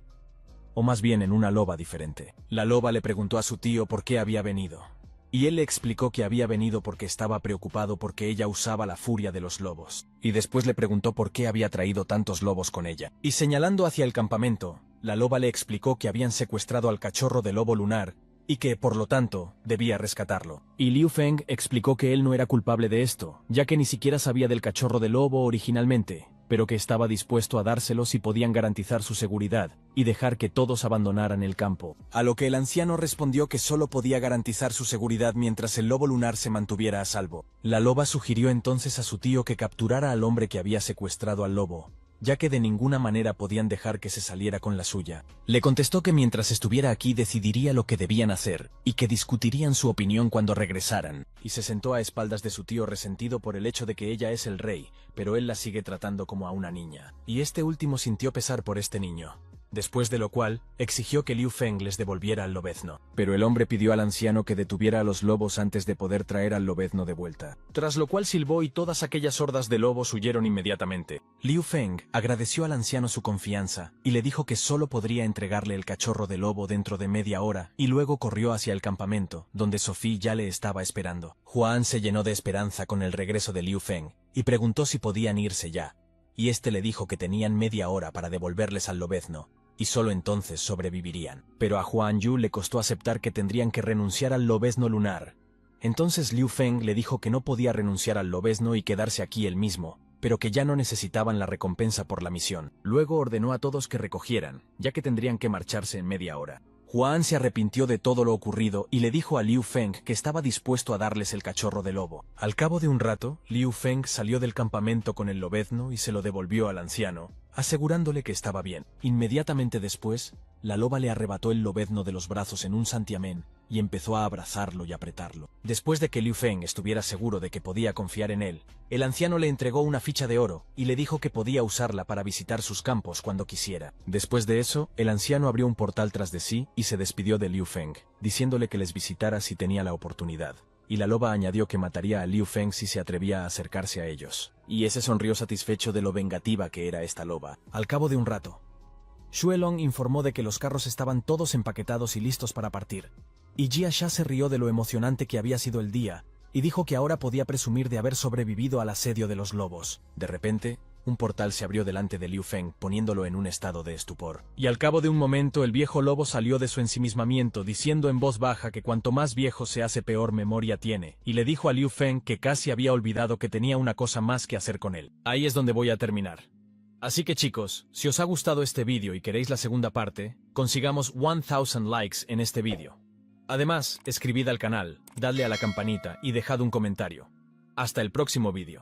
O más bien en una loba diferente. La loba le preguntó a su tío por qué había venido. Y él le explicó que había venido porque estaba preocupado porque ella usaba la furia de los lobos. Y después le preguntó por qué había traído tantos lobos con ella. Y señalando hacia el campamento, la loba le explicó que habían secuestrado al cachorro de lobo lunar, y que, por lo tanto, debía rescatarlo. Y Liu Feng explicó que él no era culpable de esto, ya que ni siquiera sabía del cachorro de lobo originalmente, pero que estaba dispuesto a dárselo si podían garantizar su seguridad y dejar que todos abandonaran el campo. A lo que el anciano respondió que solo podía garantizar su seguridad mientras el lobo lunar se mantuviera a salvo. La loba sugirió entonces a su tío que capturara al hombre que había secuestrado al lobo, ya que de ninguna manera podían dejar que se saliera con la suya. Le contestó que mientras estuviera aquí decidiría lo que debían hacer, y que discutirían su opinión cuando regresaran, y se sentó a espaldas de su tío resentido por el hecho de que ella es el rey, pero él la sigue tratando como a una niña. Y este último sintió pesar por este niño. Después de lo cual, exigió que Liu Feng les devolviera al lobezno. Pero el hombre pidió al anciano que detuviera a los lobos antes de poder traer al lobezno de vuelta. Tras lo cual silbó y todas aquellas hordas de lobos huyeron inmediatamente. Liu Feng agradeció al anciano su confianza y le dijo que solo podría entregarle el cachorro de lobo dentro de media hora, y luego corrió hacia el campamento, donde Sophie ya le estaba esperando. Juan se llenó de esperanza con el regreso de Liu Feng y preguntó si podían irse ya, y este le dijo que tenían media hora para devolverles al lobezno, y solo entonces sobrevivirían. Pero a Huan Yu le costó aceptar que tendrían que renunciar al lobezno lunar. Entonces Liu Feng le dijo que no podía renunciar al lobezno y quedarse aquí él mismo, pero que ya no necesitaban la recompensa por la misión. Luego ordenó a todos que recogieran, ya que tendrían que marcharse en media hora. Juan se arrepintió de todo lo ocurrido y le dijo a Liu Feng que estaba dispuesto a darles el cachorro de lobo. Al cabo de un rato, Liu Feng salió del campamento con el lobezno y se lo devolvió al anciano, asegurándole que estaba bien. Inmediatamente después, la loba le arrebató el lobezno de los brazos en un santiamén y empezó a abrazarlo y apretarlo. Después de que Liu Feng estuviera seguro de que podía confiar en él, el anciano le entregó una ficha de oro y le dijo que podía usarla para visitar sus campos cuando quisiera. Después de eso, el anciano abrió un portal tras de sí y se despidió de Liu Feng, diciéndole que les visitara si tenía la oportunidad. Y la loba añadió que mataría a Liu Feng si se atrevía a acercarse a ellos. Y ese sonrió satisfecho de lo vengativa que era esta loba. Al cabo de un rato, Xuelong informó de que los carros estaban todos empaquetados y listos para partir. Y Jia Sha se rió de lo emocionante que había sido el día, y dijo que ahora podía presumir de haber sobrevivido al asedio de los lobos. De repente, un portal se abrió delante de Liu Feng, poniéndolo en un estado de estupor. Y al cabo de un momento el viejo lobo salió de su ensimismamiento, diciendo en voz baja que cuanto más viejo se hace peor memoria tiene, y le dijo a Liu Feng que casi había olvidado que tenía una cosa más que hacer con él. Ahí es donde voy a terminar. Así que chicos, si os ha gustado este vídeo y queréis la segunda parte, consigamos 1000 likes en este vídeo. Además, escribid al canal, dadle a la campanita y dejad un comentario. Hasta el próximo vídeo.